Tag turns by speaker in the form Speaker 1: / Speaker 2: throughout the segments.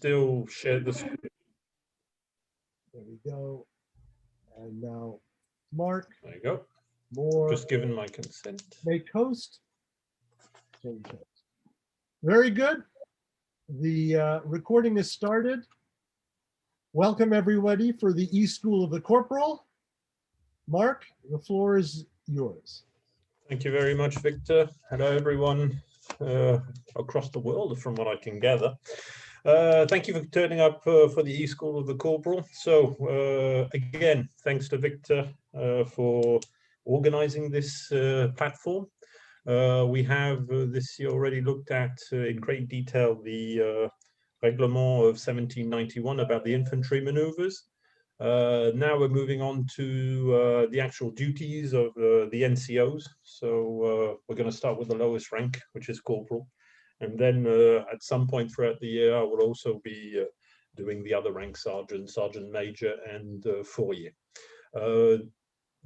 Speaker 1: still share the screen.
Speaker 2: There we go. And now, Mark.
Speaker 1: There you go.
Speaker 2: More.
Speaker 1: Just given my consent.
Speaker 2: Make host. Change host. Very good. The recording is started. Welcome everybody for the E-School of the Corporal. Mark, the floor is yours.
Speaker 1: Thank you very much, Victor. Hello, everyone across the world, from what I can gather. Thank you for turning up for the E-School of the Corporal. So again, thanks to Victor for organizing this platform. We have this year already looked at in great detail the Reglement of 1791 about the infantry maneuvers. Now we're moving on to the actual duties of the NCOs. So we're going to start with the lowest rank, which is Corporal. And then at some point throughout the year, I will also be doing the other rank, Sergeant, Sergeant Major, and Fourier.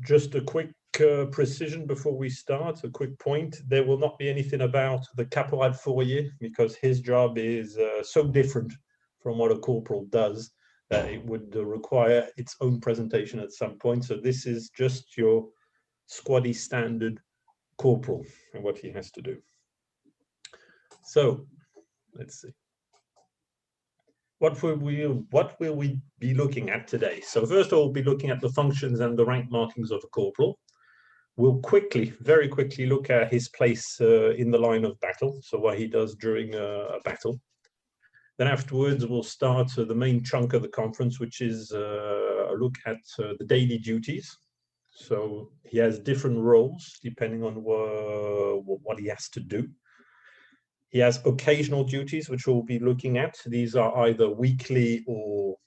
Speaker 1: Just a quick precision before we start, a quick point. There will not be anything about the Caporal Fourier, because his job is so different from what a corporal does that it would require its own presentation at some point. So this is just your squaddy standard corporal and what he has to do. So let's see. What will we be looking at today? So first of all, we'll be looking at the functions and the rank markings of a corporal. We'll very quickly look at his place in the line of battle, so what he does during a battle. Then afterwards, we'll start the main chunk of the conference, which is a look at the daily duties. So he has different roles depending on what he has to do. He has occasional duties, which we'll be looking at. These are either weekly or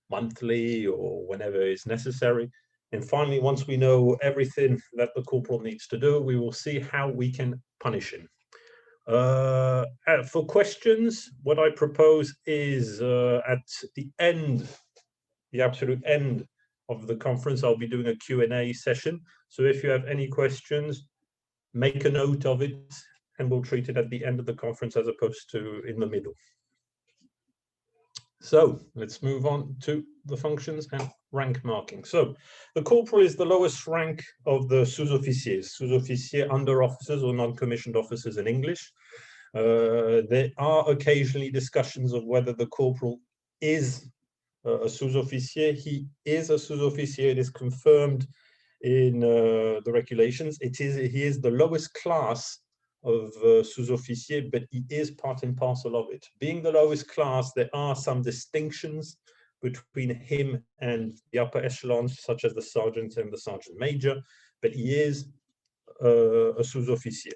Speaker 1: monthly or whenever is necessary. And finally, once we know everything that the corporal needs to do, we will see how we can punish him. For questions, what I propose is at the end, the absolute end of the conference, I'll be doing a Q&A session. So if you have any questions, make a note of it, and we'll treat it at the end of the conference as opposed to in the middle. So let's move on to the functions and rank marking. So the corporal is the lowest rank of the sous-officiers. Sous-officiers, under officers or non-commissioned officers in English. There are occasionally discussions of whether the corporal is a sous-officier. He is a sous-officier. It is confirmed in the regulations. He is the lowest class of sous-officier, but he is part and parcel of it. Being the lowest class, there are some distinctions between him and the upper echelons, such as the sergeant and the sergeant major, but he is a sous-officier.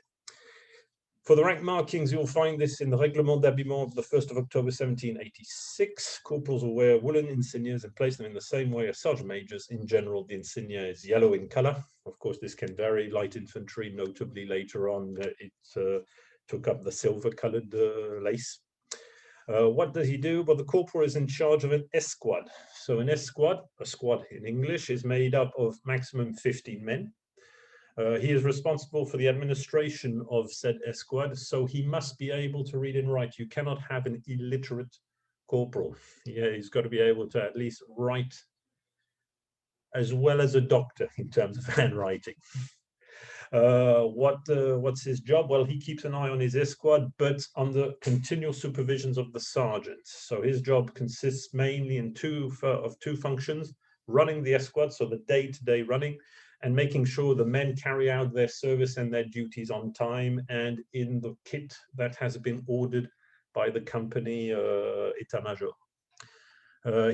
Speaker 1: For the rank markings, you'll find this in the Règlement d'habillement of the 1st of October 1786. Corporals will wear woolen insignias and place them in the same way as sergeant majors. In general, the insignia is yellow in color. Of course, this can vary. Light infantry, notably later on, it took up the silver-colored lace. What does he do? Well, the corporal is in charge of an escouade. So an escouade, a squad in English, is made up of maximum 15 men. He is responsible for the administration of said escouade, so he must be able to read and write. You cannot have an illiterate corporal. Yeah, he's got to be able to at least write as well as a doctor in terms of handwriting. What's his job? Well, he keeps an eye on his escouade, but under continual supervisions of the sergeants. So his job consists mainly in two functions: running the escouade, so the day-to-day running, and making sure the men carry out their service and their duties on time and in the kit that has been ordered by the company état-major.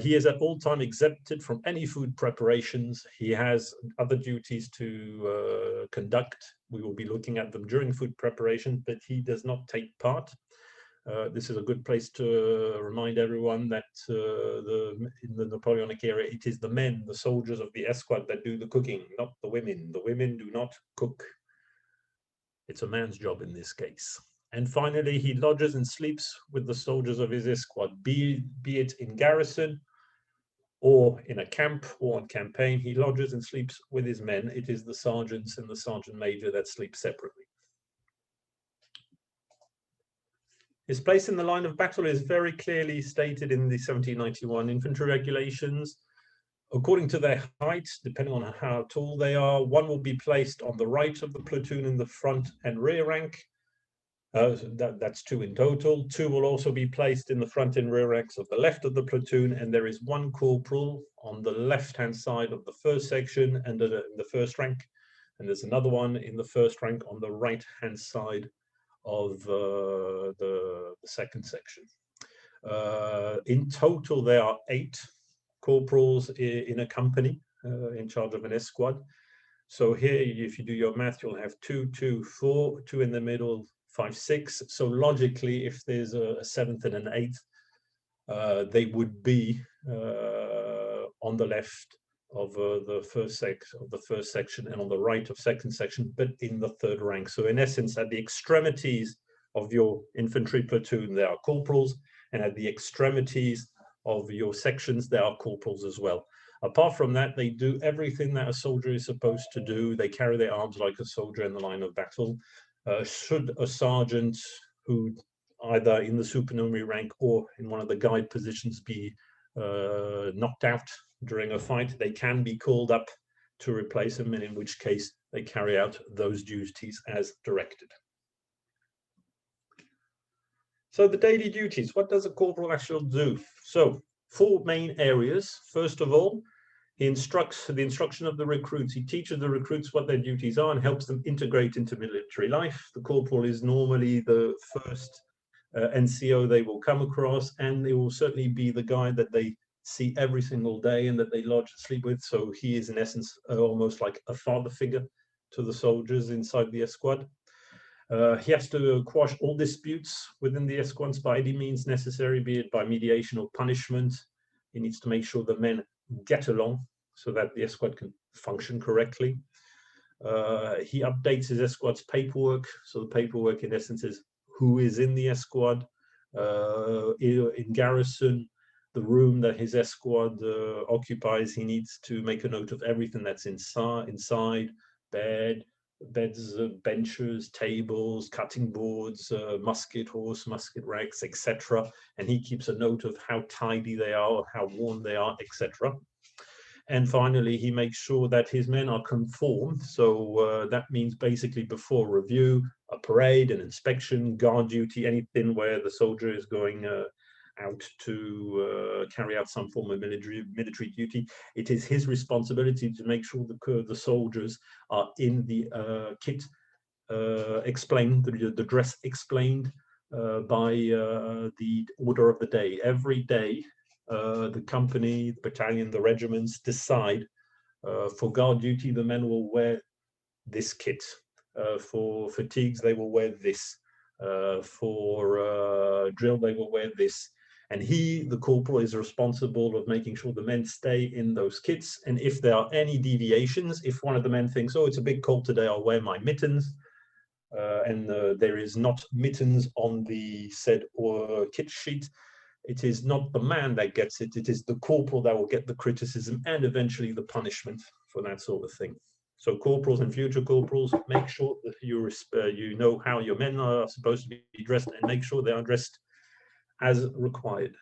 Speaker 1: He is at all time exempted from any food preparations. He has other duties to conduct. We will be looking at them during food preparation, but he does not take part. This is a good place to remind everyone that in the Napoleonic era, it is the men, the soldiers of the escouade, that do the cooking, not the women. The women do not cook. It's a man's job in this case. And finally, he lodges and sleeps with the soldiers of his escouade, be it in garrison or in a camp or on campaign. He lodges and sleeps with his men. It is the sergeants and the sergeant major that sleep separately. His place in the line of battle is very clearly stated in the 1791 infantry regulations. According to their height, depending on how tall they are, one will be placed on the right of the platoon in the front and rear rank. That's 2 in total. 2 will also be placed in the front and rear ranks of the left of the platoon, and there is 1 corporal on the left-hand side of the first section and in the first rank, and there's another one in the first rank on the right-hand side of the second section. In total, there are 8 corporals in a company in charge of an escouade. So here, if you do your math, you'll have 2, 2, 4, 2 in the middle, 5, 6. So logically, if there's a 7th and an 8th, they would be on the left of the first section and on the right of second section, but in the third rank. So in essence, at the extremities of your infantry platoon, there are corporals, and at the extremities of your sections, there are corporals as well. Apart from that, they do everything that a soldier is supposed to do. They carry their arms like a soldier in the line of battle. Should a sergeant who either in the supernumerary rank or in one of the guide positions be knocked out during a fight, they can be called up to replace him, and in which case they carry out those duties as directed. So the daily duties, what does a corporal actually do? So 4 main areas. First of all, he instructs the instruction of the recruits. He teaches the recruits what their duties are and helps them integrate into military life. The corporal is normally the first NCO they will come across, and it will certainly be the guy that they see every single day and that they lodge and sleep with. So he is in essence almost like a father figure to the soldiers inside the escouade. He has to quash all disputes within the escouades by any means necessary, be it by mediation or punishment. He needs to make sure the men get along so that the escouade can function correctly. He updates his escouade's paperwork. So the paperwork in essence is who is in the escouade, in garrison, the room that his escouade occupies. He needs to make a note of everything that's inside, beds, benches, tables, cutting boards, musket racks, etc. And he keeps a note of how tidy they are, how worn they are, etc. And finally, he makes sure that his men are conformed. So that means basically before review, a parade, an inspection, guard duty, anything where the soldier is going out to carry out some form of military duty. It is his responsibility to make sure the soldiers are in the kit explained, the dress explained by the order of the day. Every day, the company, the battalion, the regiments decide for guard duty, the men will wear this kit. For fatigues, they will wear this. For drill, they will wear this. And he, the corporal, is responsible of making sure the men stay in those kits. And if there are any deviations, if one of the men thinks, oh, it's a bit cold today, I'll wear my mittens, and there is not mittens on the said kit sheet, it is not the man that gets it, it is the corporal that will get the criticism and eventually the punishment for that sort of thing. So corporals and future corporals, make sure that you know how your men are supposed to be dressed and make sure they are dressed as required.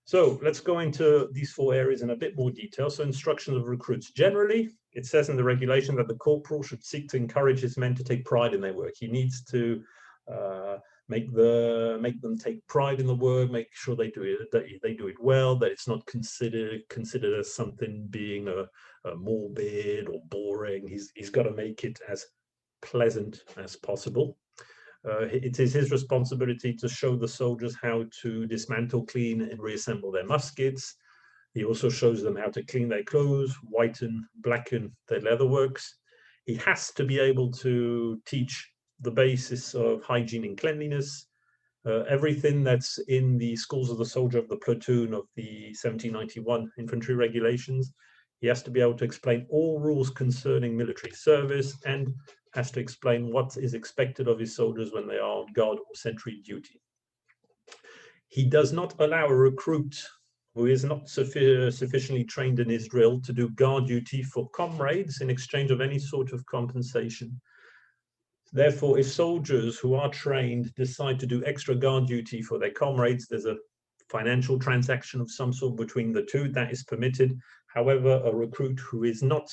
Speaker 1: So let's go into these 4 areas in a bit more detail. So instructions of recruits. Generally, it says in the regulation that the corporal should seek to encourage his men to take pride in their work. He needs to make them take pride in the work, make sure they do it well, that it's not considered as something being a morbid or boring. He's got to make it as pleasant as possible. It is his responsibility to show the soldiers how to dismantle, clean, and reassemble their muskets. He also shows them how to clean their clothes, whiten, blacken their leatherworks. He has to be able to teach the basis of hygiene and cleanliness, everything that's in the schools of the soldier of the platoon of the 1791 infantry regulations. He has to be able to explain all rules concerning military service and has to explain what is expected of his soldiers when they are on guard or sentry duty. He does not allow a recruit who is not sufficiently trained in his drill to do guard duty for comrades in exchange of any sort of compensation. Therefore, if soldiers who are trained decide to do extra guard duty for their comrades, there's a financial transaction of some sort between the two that is permitted. However, a recruit who is not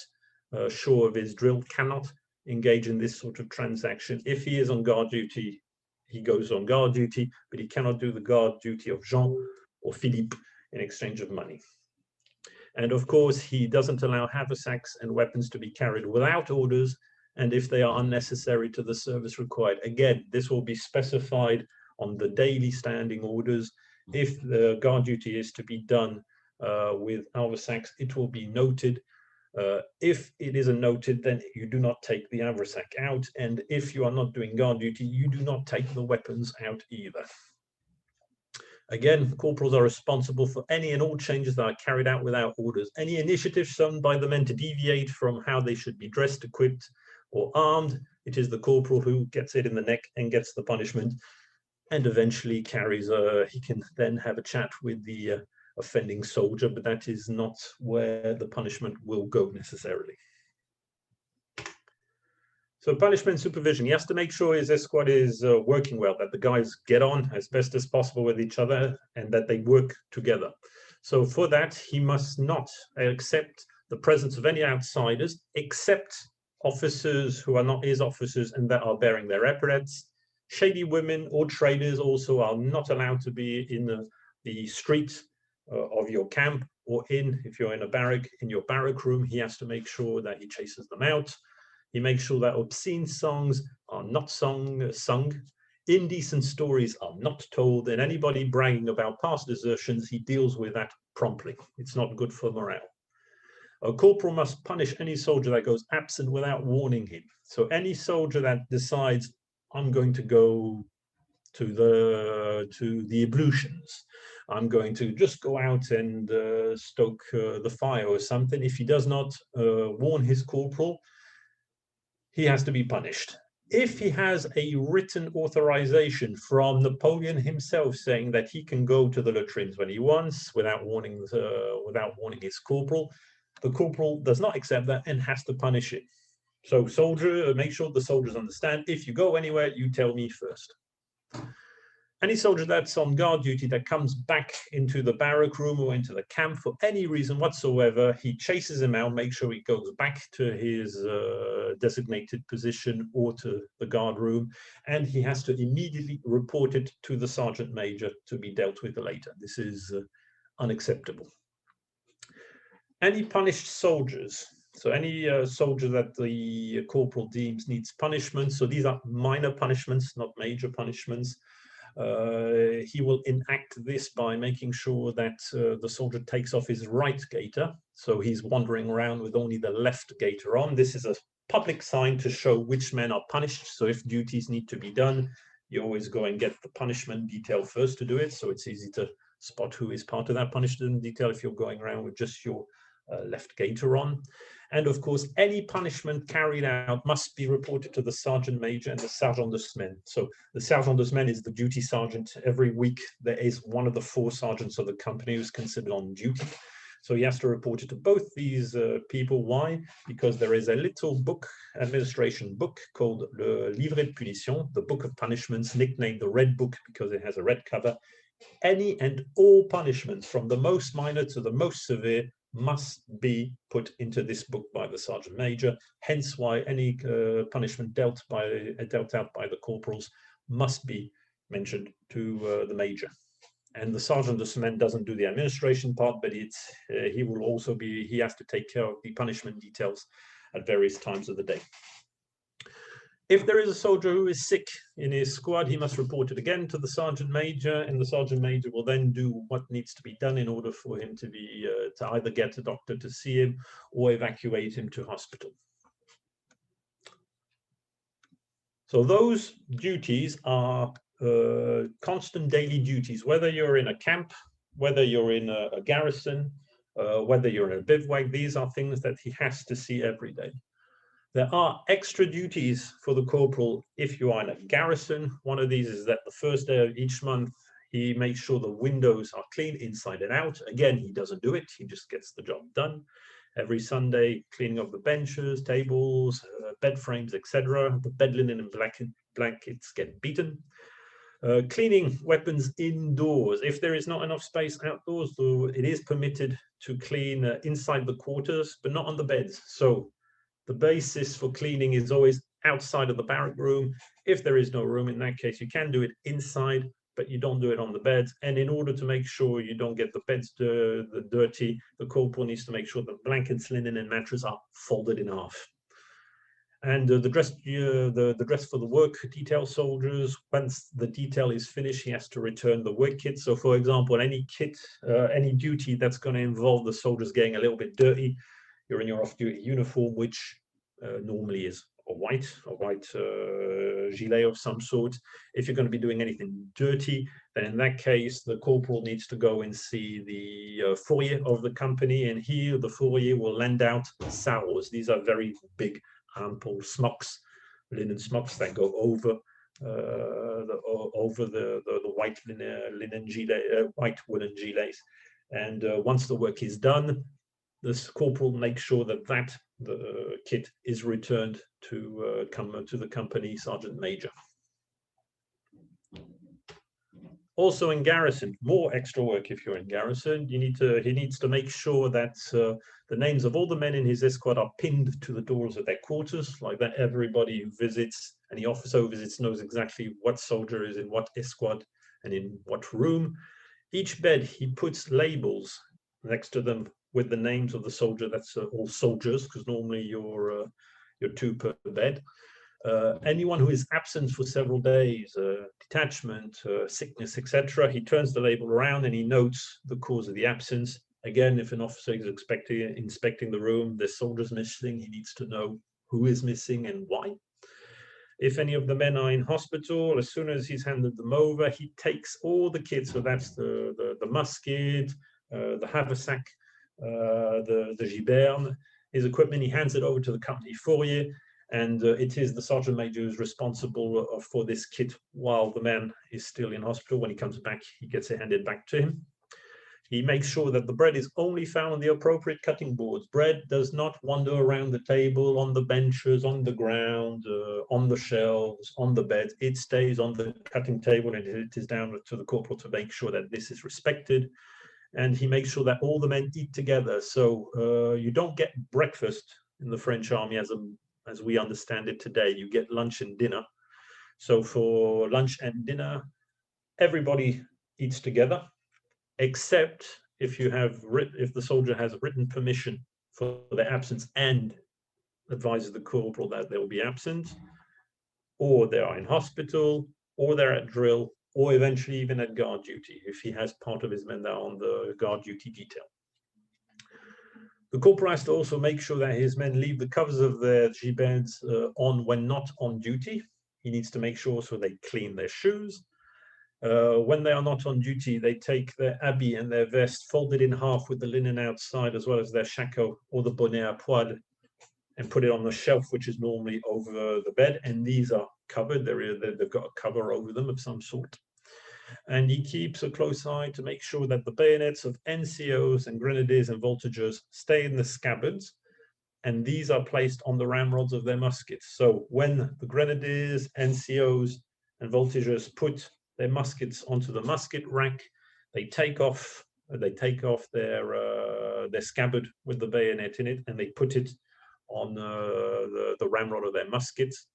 Speaker 1: sure of his drill cannot engage in this sort of transaction. If he is on guard duty, he goes on guard duty, but he cannot do the guard duty of Jean or Philippe in exchange of money. And of course, he doesn't allow haversacks and weapons to be carried without orders, and if they are unnecessary to the service required. Again, this will be specified on the daily standing orders. If the guard duty is to be done with haversacks, it will be noted. If it isn't noted, then you do not take the haversack out. And if you are not doing guard duty, you do not take the weapons out either. Again, corporals are responsible for any and all changes that are carried out without orders. Any initiative shown by the men to deviate from how they should be dressed, equipped, or armed, it is the corporal who gets it in the neck and gets the punishment, and eventually carries he can then have a chat with the offending soldier, but that is not where the punishment will go necessarily. So punishment supervision, he has to make sure his escort is working well, that the guys get on as best as possible with each other and that they work together. So for that, he must not accept the presence of any outsiders, except officers who are not his officers and that are bearing their epaulets. Shady women or traders also are not allowed to be in the street of your camp, or if you're in a barrack, in your barrack room. He has to make sure that he chases them out. He makes sure that obscene songs are not sung, indecent stories are not told, and anybody bragging about past desertions, he deals with that promptly. It's not good for morale. A corporal must punish any soldier that goes absent without warning him. So any soldier that decides, I'm going to go to the ablutions, I'm going to just go out and stoke the fire or something, if he does not warn his corporal, he has to be punished. If he has a written authorization from Napoleon himself saying that he can go to the latrines when he wants without warning his corporal, the corporal does not accept that and has to punish it. So soldier, make sure the soldiers understand, if you go anywhere, you tell me first. Any soldier that's on guard duty that comes back into the barrack room or into the camp for any reason whatsoever, he chases him out, makes sure he goes back to his designated position or to the guard room, and he has to immediately report it to the sergeant major to be dealt with later. This is unacceptable. Any punished soldiers, so any soldier that the corporal deems needs punishment, so these are minor punishments, not major punishments. He will enact this by making sure that the soldier takes off his right gaiter, so he's wandering around with only the left gaiter on. This is a public sign to show which men are punished, so if duties need to be done, you always go and get the punishment detail first to do it, so it's easy to spot who is part of that punishment detail if you're going around with just your left gaiter on. And of course, any punishment carried out must be reported to the sergeant major and the sergeant de semaine. So the sergeant de semaine is the duty sergeant. Every week there is one of the 4 sergeants of the company who's considered on duty. So he has to report it to both these people. Why? Because there is a little book, administration book, called Le Livret de Punition, the book of punishments, nicknamed the Red Book because it has a red cover. Any and all punishments, from the most minor to the most severe, must be put into this book by the sergeant major. Hence why any punishment dealt out by the corporals must be mentioned to the major. And the sergeant de semaine doesn't do the administration part, but he has to take care of the punishment details at various times of the day. If there is a soldier who is sick in his squad, he must report it again to the sergeant major, and the sergeant major will then do what needs to be done in order for him to either get a doctor to see him or evacuate him to hospital. So those duties are constant daily duties, whether you're in a camp, whether you're in a garrison, whether you're in a bivouac. These are things that he has to see every day. There are extra duties for the corporal if you are in a garrison. One of these is that the first day of each month, he makes sure the windows are clean inside and out. Again, he doesn't do it. He just gets the job done. Every Sunday, cleaning of the benches, tables, bed frames, etc. The bed linen and blankets get beaten. Cleaning weapons indoors. If there is not enough space outdoors, though, it is permitted to clean inside the quarters, but not on the beds. So the basis for cleaning is always outside of the barrack room. If there is no room, in that case, you can do it inside, but you don't do it on the beds. And in order to make sure you don't get the beds dirty, the corporal needs to make sure the blankets, linen, and mattress are folded in half. And the dress for the work detail soldiers, once the detail is finished, he has to return the work kit. So, for example, any kit, any duty that's going to involve the soldiers getting a little bit dirty, you're in your off-duty uniform, which normally is a white gilet of some sort. If you're going to be doing anything dirty, then in that case, the corporal needs to go and see the fourier of the company, and here the fourier will lend out sarros. These are very big, ample smocks, linen smocks that go over the white linen gilet, white woolen gilets. And once the work is done, this corporal makes sure that the kit is returned to the company sergeant major. Also in garrison, more extra work if you're in garrison. He needs to make sure that the names of all the men in his escort are pinned to the doors of their quarters, like that everybody who visits, any officer who visits, knows exactly what soldier is in what escort and in what room. Each bed, he puts labels next to them with the names of the soldier. That's all soldiers, because normally you're two per bed. Anyone who is absent for several days, detachment, sickness, etc., he turns the label around and he notes the cause of the absence. Again, if an officer is inspecting the room, there's soldiers missing, he needs to know who is missing and why. If any of the men are in hospital, as soon as he's handed them over, he takes all the kit. So that's the musket, the haversack, the giberne, his equipment. He hands it over to the company fourier, and it is the sergeant major who's responsible for this kit while the man is still in hospital. When he comes back, he gets it handed back to him. He makes sure that the bread is only found on the appropriate cutting boards. Bread does not wander around the table, on the benches, on the ground, on the shelves, on the bed. It stays on the cutting table, and it is down to the corporal to make sure that this is respected. And he makes sure that all the men eat together. So you don't get breakfast in the French army as we understand it today. You get lunch and dinner. So for lunch and dinner, everybody eats together, except if the soldier has written permission for their absence and advises the corporal that they will be absent, or they are in hospital, or they're at drill, or eventually even at guard duty, if he has part of his men that are on the guard duty detail. The corporal has to also make sure that his men leave the covers of their gibernes on when not on duty. He needs to make sure so they clean their shoes. When they are not on duty, they take their habit and their vest folded in half with the linen outside, as well as their shako or the bonnet à poil, and put it on the shelf, which is normally over the bed. And these are covered. They've got a cover over them of some sort. And he keeps a close eye to make sure that the bayonets of NCOs and grenadiers and voltigeurs stay in the scabbards, and these are placed on the ramrods of their muskets. So when the grenadiers, NCOs, and voltigeurs put their muskets onto the musket rack, they take off their scabbard with the bayonet in it, and they put it on the ramrod of their muskets.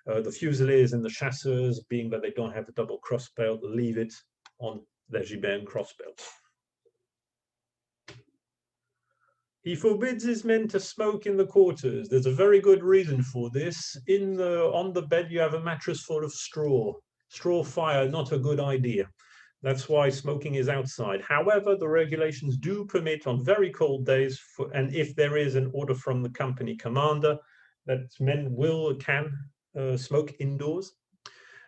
Speaker 1: The fusiliers and the chasseurs, being that they don't have the double crossbelt, leave it on their giberne crossbelt. He forbids his men to smoke in the quarters. There's a very good reason for this. On the bed, you have a mattress full of straw. Straw fire, not a good idea. That's why smoking is outside. However, the regulations do permit on very cold days, and if there is an order from the company commander, that men can smoke indoors.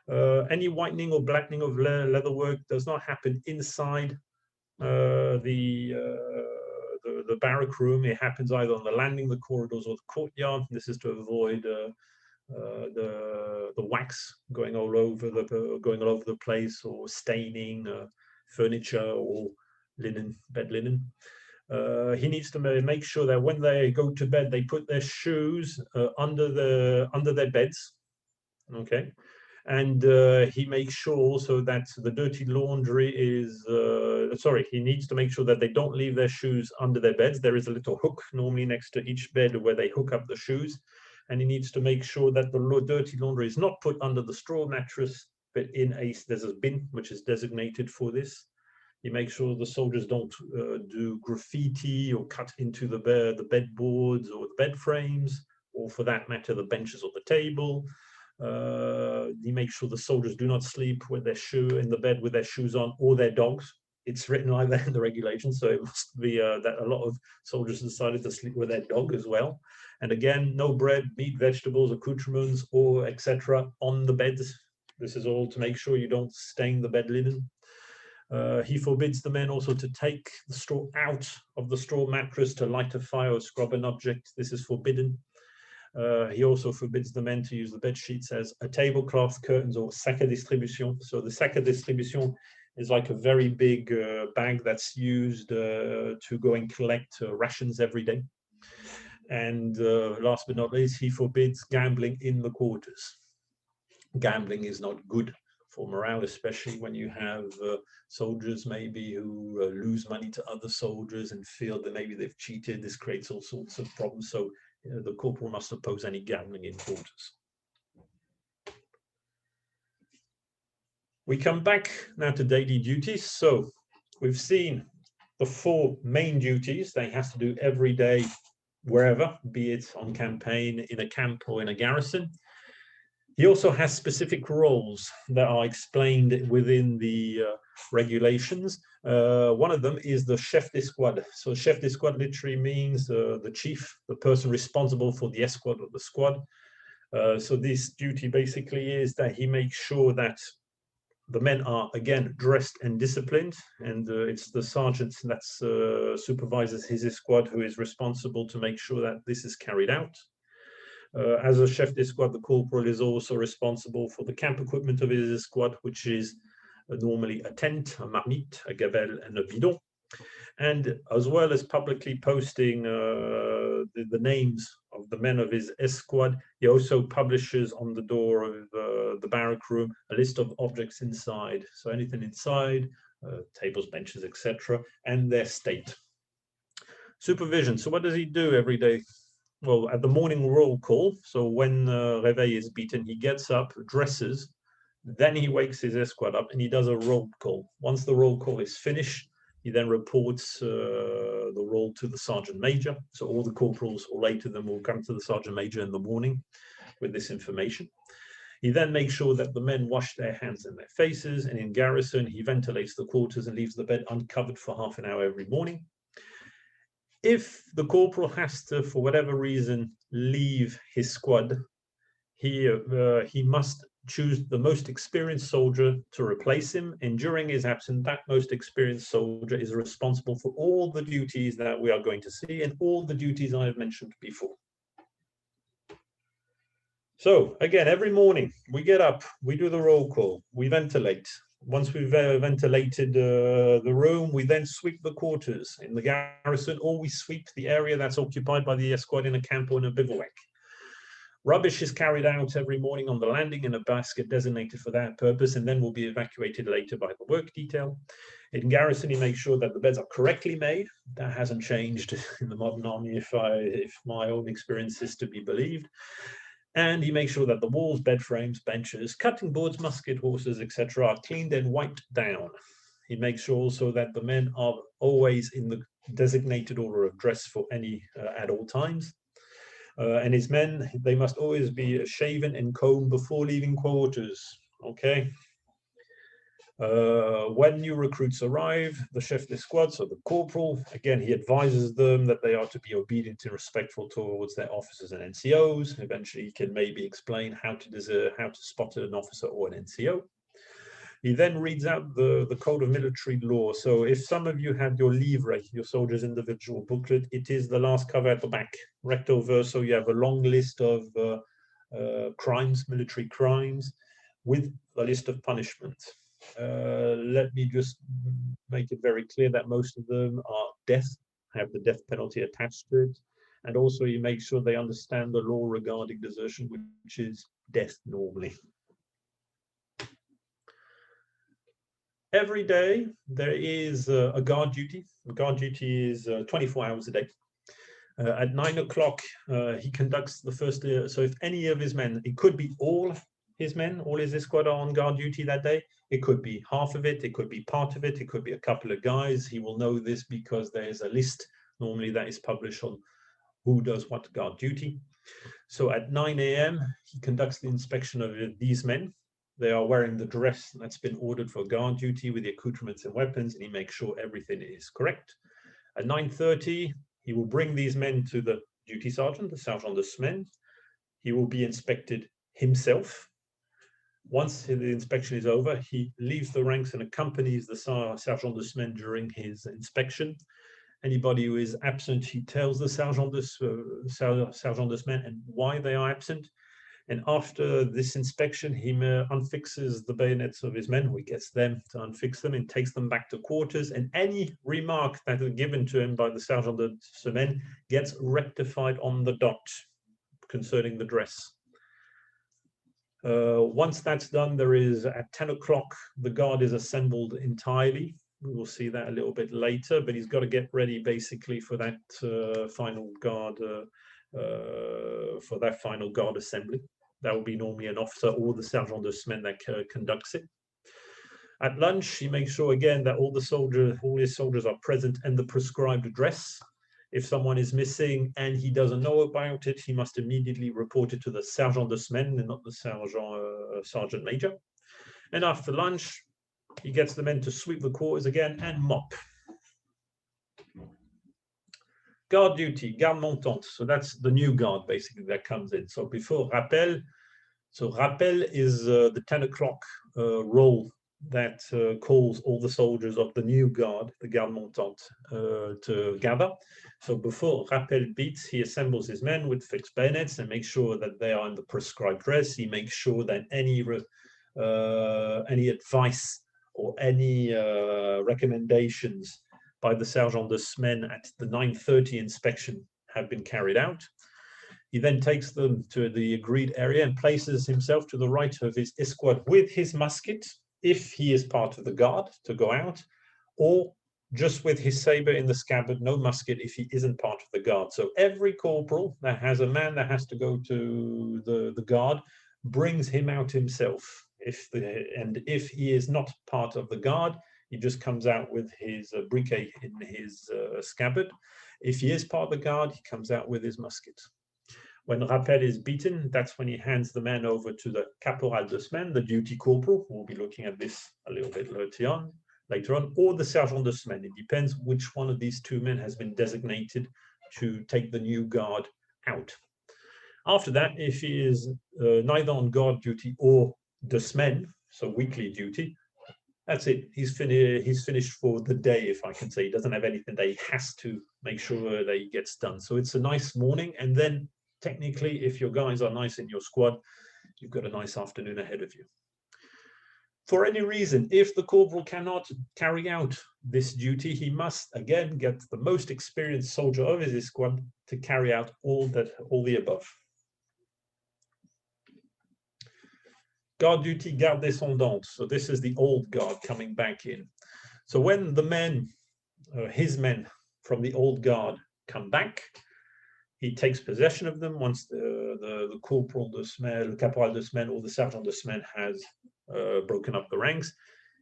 Speaker 1: Any whitening or blackening of leather work does not happen inside the barrack room. It happens either on the landing, the corridors, or the courtyard. This is to avoid the wax going all over the place, or staining furniture or linen, bed linen. He needs to make sure that when they go to bed, they put their shoes under their beds. Okay. And he makes sure also that the dirty laundry is, he needs to make sure that they don't leave their shoes under their beds. There is a little hook normally next to each bed where they hook up the shoes. And he needs to make sure that the dirty laundry is not put under the straw mattress, but there's a bin which is designated for this. He makes sure the soldiers don't do graffiti or cut into the bedboards or the bed frames, or for that matter, the benches or the table. He makes sure the soldiers do not sleep with their shoe in the bed with their shoes on, or their dogs. It's written like that in the regulations, so it must be that a lot of soldiers decided to sleep with their dog as well. And again, no bread, meat, vegetables, accoutrements, or etc. on the beds. This is all to make sure you don't stain the bed linen. He forbids the men also to take the straw out of the straw mattress to light a fire or scrub an object. This is forbidden. He also forbids the men to use the bed sheets as a tablecloth, curtains, or sac à distribution. So the sac à distribution is like a very big bag that's used to go and collect rations every day. And last but not least, he forbids gambling in the quarters. Gambling is not good for morale, especially when you have soldiers maybe who lose money to other soldiers and feel that maybe they've cheated. This creates all sorts of problems. So the corporal must oppose any gambling in quarters. We come back now to daily duties. So we've seen the 4 main duties they have to do every day, wherever, be it on campaign, in a camp, or in a garrison. He also has specific roles that are explained within the regulations. One of them is the chef d'escouade. So chef d'escouade literally means the chief, the person responsible for the escouade or the squad. So this duty basically is that he makes sure that the men are, again, dressed and disciplined, and it's the sergeant that supervises his escouade who is responsible to make sure that this is carried out. As a chef d'escouade, the corporal is also responsible for the camp equipment of his escouade, which is normally a tent, a marmite, a gabelle, and a bidon. And as well as publicly posting the names of the men of his escouade, he also publishes on the door of the barrack room a list of objects inside. So anything inside, tables, benches, etc., and their state. Supervision. So what does he do every day? Well, at the morning roll call, so when Réveil is beaten, he gets up, dresses, then he wakes his escouade up and he does a roll call. Once the roll call is finished, he then reports the roll to the sergeant major. So all the corporals or later them will come to the sergeant major in the morning with this information. He then makes sure that the men wash their hands and their faces, and in garrison, he ventilates the quarters and leaves the bed uncovered for half an hour every morning. If the corporal has to, for whatever reason, leave his squad, he must choose the most experienced soldier to replace him, and during his absence, that most experienced soldier is responsible for all the duties that we are going to see and all the duties I have mentioned before. So again, every morning we get up, we do the roll call, we ventilate. Once we've ventilated the room, we then sweep the quarters in the garrison, or we sweep the area that's occupied by the escouade in a camp or in a bivouac. Rubbish is carried out every morning on the landing in a basket designated for that purpose, and then will be evacuated later by the work detail. In garrison, he makes sure that the beds are correctly made. That hasn't changed in the modern army, if my own experience is to be believed. And he makes sure that the walls, bed frames, benches, cutting boards, musket horses, etc. are cleaned and wiped down. He makes sure also that the men are always in the designated order of dress for any at all times. And his men, they must always be shaven and combed before leaving quarters. Okay. When new recruits arrive, the chef d'escouade, so the corporal, again, he advises them that they are to be obedient and respectful towards their officers and NCOs. Eventually, he can maybe explain how to spot an officer or an NCO. He then reads out the code of military law. So if some of you had your livre, your soldier's individual booklet, it is the last cover at the back, recto verso. You have a long list of crimes, military crimes, with a list of punishments. Let me just make it very clear that most of them are death. have the death penalty attached to it. And also he makes sure they understand the law regarding desertion, which is death normally. Every day there is a guard duty. The guard duty is 24 hours a day. At 9 o'clock, he conducts the first, so if any of his men, it could be all his men, all his escort are on guard duty that day. It could be half of it, it could be part of it, it could be a couple of guys. He will know this because there is a list normally that is published on who does what guard duty. So at 9 a.m., he conducts the inspection of these men. They are wearing the dress that's been ordered for guard duty with the accoutrements and weapons, and he makes sure everything is correct. At 9:30, he will bring these men to the duty sergeant, the sergeant de semaine. He will be inspected himself. Once the inspection is over, he leaves the ranks and accompanies the sergeant de semaine during his inspection. Anybody who is absent, he tells the sergeant de semaine and why they are absent. And after this inspection, he unfixes the bayonets of his men. He gets them to unfix them and takes them back to quarters. And any remark that is given to him by the sergeant de semaine gets rectified on the dot concerning the dress. Once that's done, there is at 10 o'clock, the guard is assembled entirely. We will see that a little bit later, but he's got to get ready basically for that final guard assembly. That will be normally an officer or the sergeant de semaine that conducts it. At lunch, he makes sure again that all his soldiers are present in the prescribed dress. If someone is missing and he doesn't know about it, he must immediately report it to the sergeant de semaine and not the sergeant major. And after lunch, he gets the men to sweep the quarters again and mop. Guard duty, garde montante. So that's the new guard basically that comes in. So before rappel, so rappel is the 10 o'clock roll that calls all the soldiers of the new guard, the garde montante, to gather. So before rappel beats, he assembles his men with fixed bayonets and makes sure that they are in the prescribed dress. He makes sure that any advice or any recommendations by the sergeant de semaine at the 9:30 inspection have been carried out. He then takes them to the agreed area and places himself to the right of his escort with his musket, if he is part of the guard, to go out, or just with his saber in the scabbard, no musket if he isn't part of the guard. So every corporal that has a man that has to go to the guard brings him out himself. If he is not part of the guard, he just comes out with his briquet in his scabbard. If he is part of the guard, he comes out with his musket. When rappel is beaten, that's when he hands the man over to the Corporal de semaine, the duty corporal. We'll be looking at this a little bit later on, or the sergeant de semaine. It depends which one of these two men has been designated to take the new guard out. After that, if he is neither on guard duty or de semaine, so weekly duty, that's it. He's finished for the day, if I can say. He doesn't have anything that he has to make sure that he gets done. So it's a nice morning. And then technically, if your guys are nice in your squad, you've got a nice afternoon ahead of you. For any reason, if the corporal cannot carry out this duty, he must again get the most experienced soldier of his squad to carry out all the above. Guard duty, garde descendante. So this is the old guard coming back in. So when the men, his men from the old guard come back, he takes possession of them once the corporal de semaine, the caporal de semaine, or the sergeant de semaine has broken up the ranks.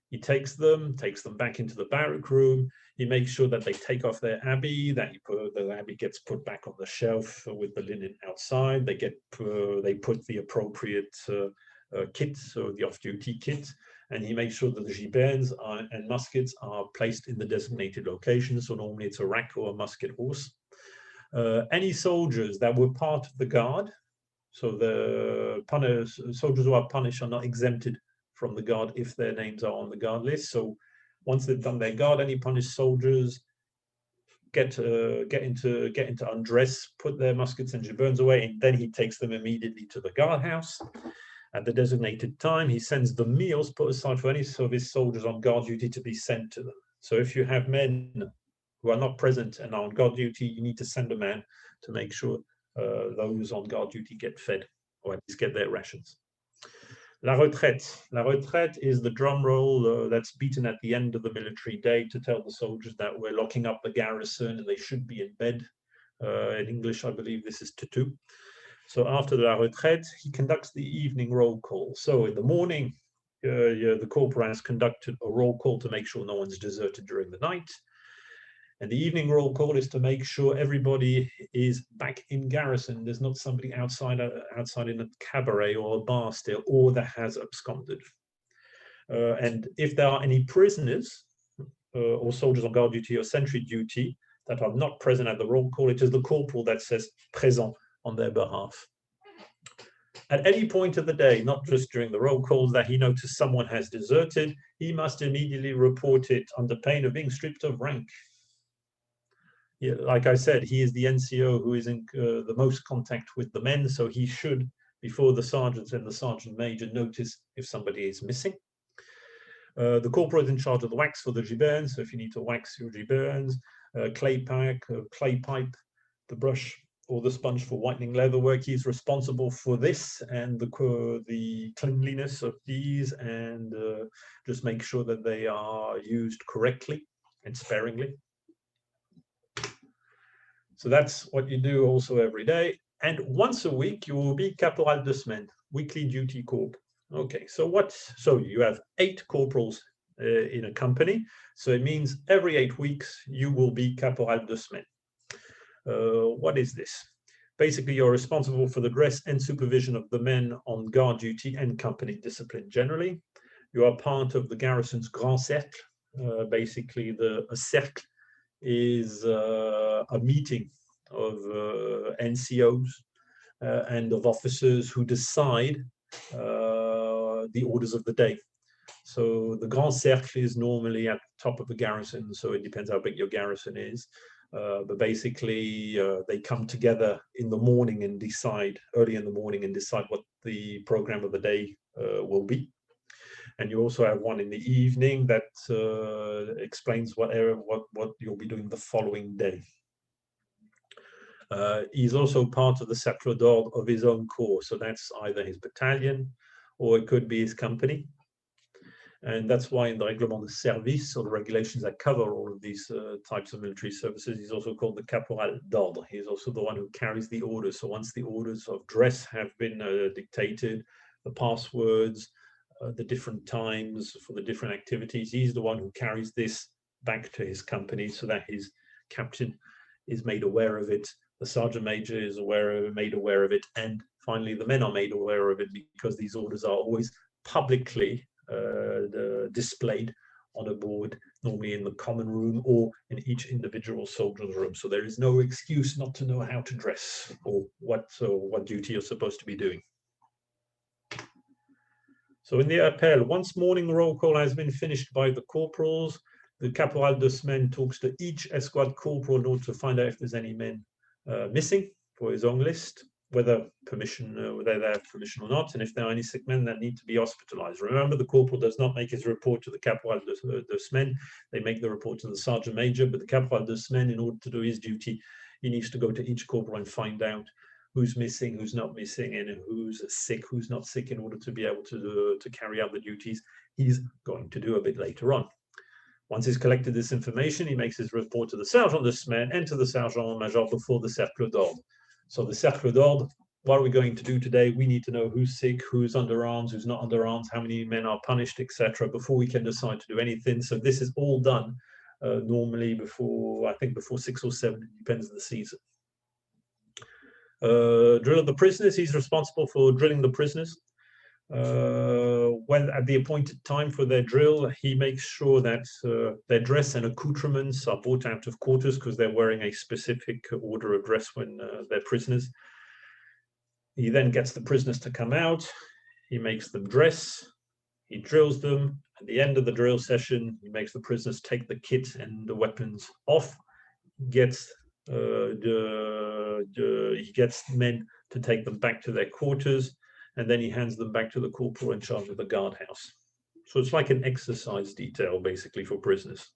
Speaker 1: He takes them back into the barrack room. He makes sure that they take off their habit, that the habit gets put back on the shelf with the linen outside. They put the appropriate kit, so the off-duty kit, and he makes sure that the gibernes and muskets are placed in the designated locations. So normally it's a rack or a musket horse. Any soldiers that were part of the guard, so the soldiers who are punished are not exempted from the guard if their names are on the guard list. So once they've done their guard, any punished soldiers get into undress, put their muskets and gibernes away, and then he takes them immediately to the guardhouse. At the designated time, he sends the meals put aside for any of his soldiers on guard duty to be sent to them. So if you have men who are not present and are on guard duty, you need to send a man to make sure those on guard duty get fed, or at least get their rations. La retraite. La retraite is the drum roll that's beaten at the end of the military day to tell the soldiers that we're locking up the garrison and they should be in bed. In English, I believe this is tutu. So after la retraite, he conducts the evening roll call. So in the morning, the corporal has conducted a roll call to make sure no one's deserted during the night. And the evening roll call is to make sure everybody is back in garrison. There's not somebody outside in a cabaret or a bar still, or that has absconded. And if there are any prisoners or soldiers on guard duty or sentry duty that are not present at the roll call, it is the corporal that says présent on their behalf. At any point of the day, not just during the roll calls, that he notices someone has deserted, he must immediately report it under pain of being stripped of rank. Yeah, like I said, he is the NCO who is in the most contact with the men, so he should, before the sergeants and the sergeant major, notice if somebody is missing. The corporal is in charge of the wax for the giberns, so if you need to wax your giberns, clay pipe, the brush or the sponge for whitening leather work, he's responsible for this and the cleanliness of these, and just make sure that they are used correctly and sparingly. So that's what you do also every day. And once a week, you will be caporal de semaine, weekly duty corp. Okay, so you have 8 corporals in a company. So it means every 8 weeks, you will be caporal de semaine. What is this? Basically, you're responsible for the dress and supervision of the men on guard duty and company discipline generally. You are part of the garrison's grand cercle. Basically, a cercle is a meeting of NCOs and of officers who decide the orders of the day. So the Grand Cercle is normally at the top of the garrison, so it depends how big your garrison is. But basically, they come together in the morning and decide, early in the morning, and decide what the program of the day will be. And you also have one in the evening that explains what you'll be doing the following day. He's also part of the cercle d'ordre of his own corps, so that's either his battalion or it could be his company. And that's why in the règlement de service, or the regulations that cover all of these types of military services, he's also called the caporal d'ordre. He's also the one who carries the orders. So once the orders of dress have been dictated, the passwords, the different times for the different activities, he's the one who carries this back to his company so that his captain is made aware of it, the sergeant major is made aware of it, and finally the men are made aware of it, because these orders are always publicly displayed on a board, normally in the common room or in each individual soldier's room. So there is no excuse not to know how to dress or what duty you're supposed to be doing. So in the appel, once morning roll call has been finished by the corporals, the caporal de semaine talks to each escouade corporal in order to find out if there's any men missing for his own list, whether they have permission or not, and if there are any sick men that need to be hospitalized. Remember, the corporal does not make his report to the caporal de semaine. They make the report to the sergeant major, but the caporal de semaine, in order to do his duty, he needs to go to each corporal and find out who's missing, who's not missing, and who's sick, who's not sick, in order to be able to carry out the duties he's going to do a bit later on. Once he's collected this information, he makes his report to the sergeant de semaine and to the sergeant major before the cercle d'ordre. So the cercle d'ordre, what are we going to do today? We need to know who's sick, who's under arms, who's not under arms, how many men are punished, etc., before we can decide to do anything. So this is all done normally before 6 or 7, it depends on the season. Drill of the prisoners, he's responsible for drilling the prisoners. When at the appointed time for their drill, he makes sure that their dress and accoutrements are brought out of quarters, because they're wearing a specific order of dress when they're prisoners. He then gets the prisoners to come out, he makes them dress, he drills them. At the end of the drill session, he makes the prisoners take the kit and the weapons off, he gets men to take them back to their quarters, and then he hands them back to the corporal in charge of the guardhouse. So it's like an exercise detail, basically, for prisoners.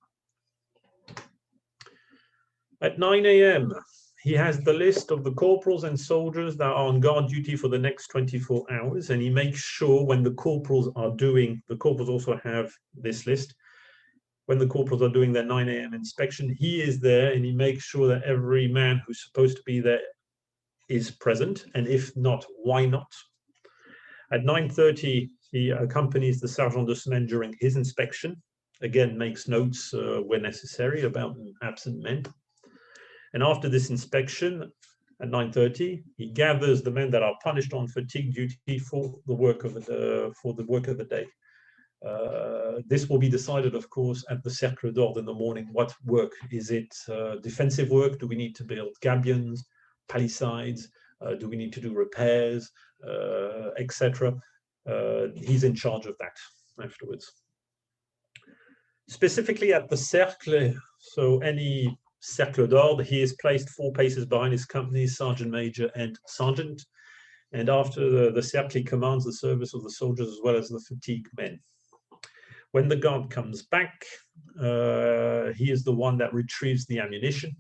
Speaker 1: At 9 a.m., he has the list of the corporals and soldiers that are on guard duty for the next 24 hours, and he makes sure when the corporals are doing, the corporals also have this list, when the corporals are doing their 9 a.m. inspection, he is there and he makes sure that every man who's supposed to be there is present, and if not, why not? At 9:30, he accompanies the sergeant de semaine during his inspection, again makes notes where necessary about absent men. And after this inspection, at 9:30, he gathers the men that are punished on fatigue duty for the work of the day. This will be decided, of course, at the Cercle d'Ordre in the morning. What work? Is it defensive work? Do we need to build gabions, palisades? Do we need to do repairs, etc.? He's in charge of that afterwards. Specifically at the Cercle, so any Cercle d'Ordre, he is placed 4 paces behind his company, sergeant major and sergeant. And after the Cercle, he commands the service of the soldiers as well as the fatigue men. When the guard comes back, he is the one that retrieves the ammunition,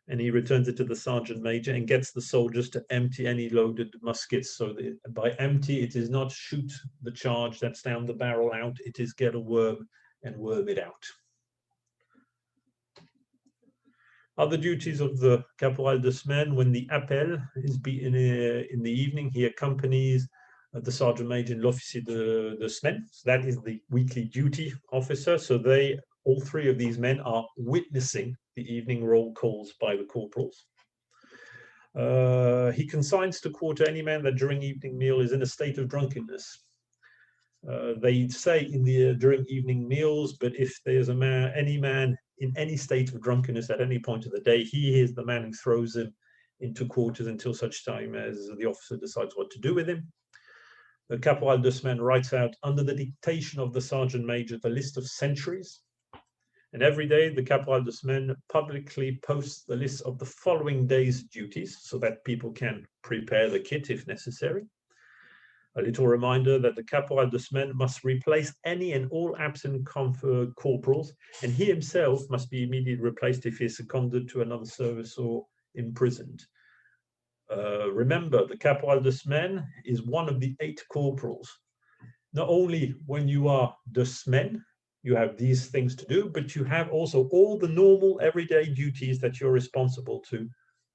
Speaker 1: and he returns it to the sergeant major and gets the soldiers to empty any loaded muskets. So by empty, it is not shoot the charge that's down the barrel out, it is get a worm and worm it out. Other duties of the Caporal de Semaine: when the appel is beaten in the evening, he accompanies the sergeant major and l'officier de semaine. So that is the weekly duty officer. So all 3 of these men are witnessing the evening roll calls by the corporals. He consigns to quarter any man that during evening meal is in a state of drunkenness. They say during evening meals, but if there's any man in any state of drunkenness at any point of the day, he is the man who throws him into quarters until such time as the officer decides what to do with him. The Caporal de Semaine writes out under the dictation of the sergeant major the list of sentries, and every day the Caporal de Semaine publicly posts the list of the following day's duties so that people can prepare the kit if necessary. A little reminder that the Caporal de Semaine must replace any and all absent corporals, and he himself must be immediately replaced if he is seconded to another service or imprisoned. Remember, the Caporal de Semaine is one of the 8 corporals. Not only when you are de semaine, you have these things to do, but you have also all the normal everyday duties that you're responsible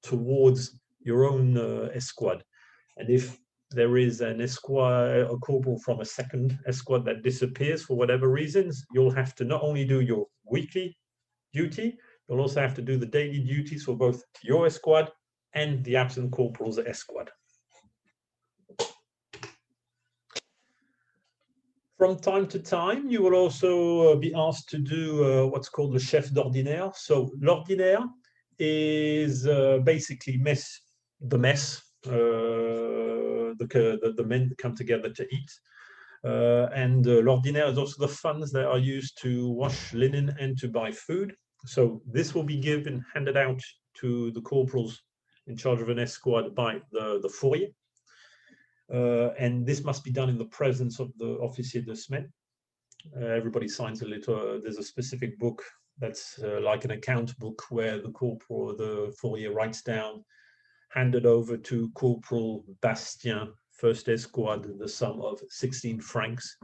Speaker 1: towards your own escouade. And if there is a corporal from a second escouade that disappears for whatever reasons, you'll have to not only do your weekly duty, you'll also have to do the daily duties for both your escouade and the absent corporal's escouade. From time to time, you will also be asked to do what's called le chef d'ordinaire. So l'ordinaire is basically the mess, the men that come together to eat. And l'ordinaire is also the funds that are used to wash linen and to buy food. So this will be handed out to the corporals in charge of an escouade by the fourrier. And this must be done in the presence of the officier de semaine. Everybody signs a little, there's a specific book that's like an account book where the corporal, the fourrier writes down, handed over to Corporal Bastien, first escouade, the sum of 16 francs.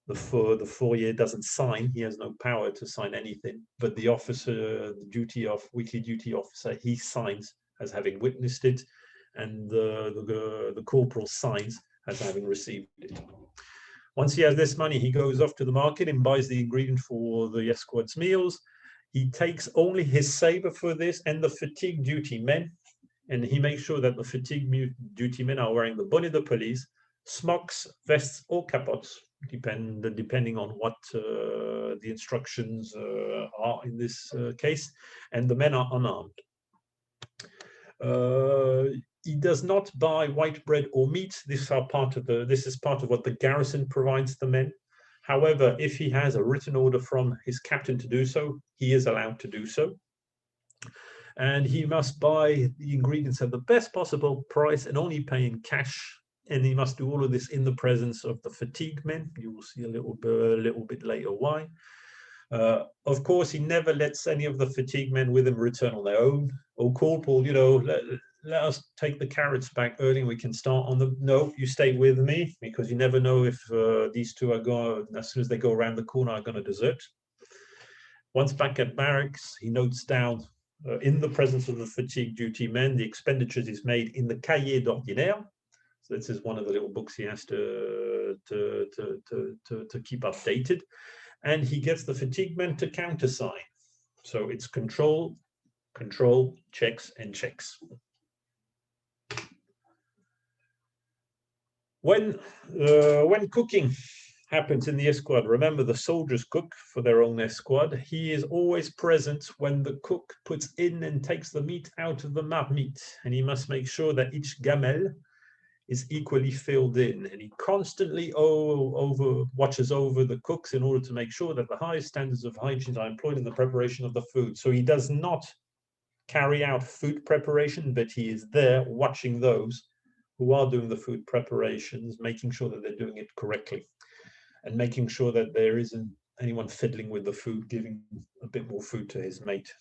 Speaker 1: The fourrier doesn't sign, he has no power to sign anything, but the officer, the weekly duty officer, he signs as having witnessed it, and the corporal signs as having received it. Once he has this money, he goes off to the market and buys the ingredient for the escouade's meals. He takes only his saber for this and the fatigue duty men, and he makes sure that the fatigue duty men are wearing the bonnet de police, smocks, vests, or capotes, depending on what the instructions are in this case, and the men are unarmed. He does not buy white bread or meat. This is part of what the garrison provides the men. However, if he has a written order from his captain to do so, he is allowed to do so. And he must buy the ingredients at the best possible price and only pay in cash. And he must do all of this in the presence of the fatigue men. You will see a little bit later why. Of course, he never lets any of the fatigue men with him return on their own. Oh, Corporal, you know, let us take the carrots back early and we can start on them. No, you stay with me, because you never know if these two are going, as soon as they go around the corner, are going to desert. Once back at barracks, he notes down in the presence of the fatigue duty men the expenditures he's made in the cahier d'ordinaire. So this is one of the little books he has to keep updated. And he gets the fatigue men to countersign. So it's control, control, checks, and checks. When cooking happens in the escouade, remember the soldiers cook for their own escouade. He is always present when the cook puts in and takes the meat out of the marmite, and he must make sure that each gamelle is equally filled in, and he constantly watches over the cooks in order to make sure that the highest standards of hygiene are employed in the preparation of the food. So he does not carry out food preparation, but he is there watching those who are doing the food preparations, making sure that they're doing it correctly, and making sure that there isn't anyone fiddling with the food, giving a bit more food to his mate.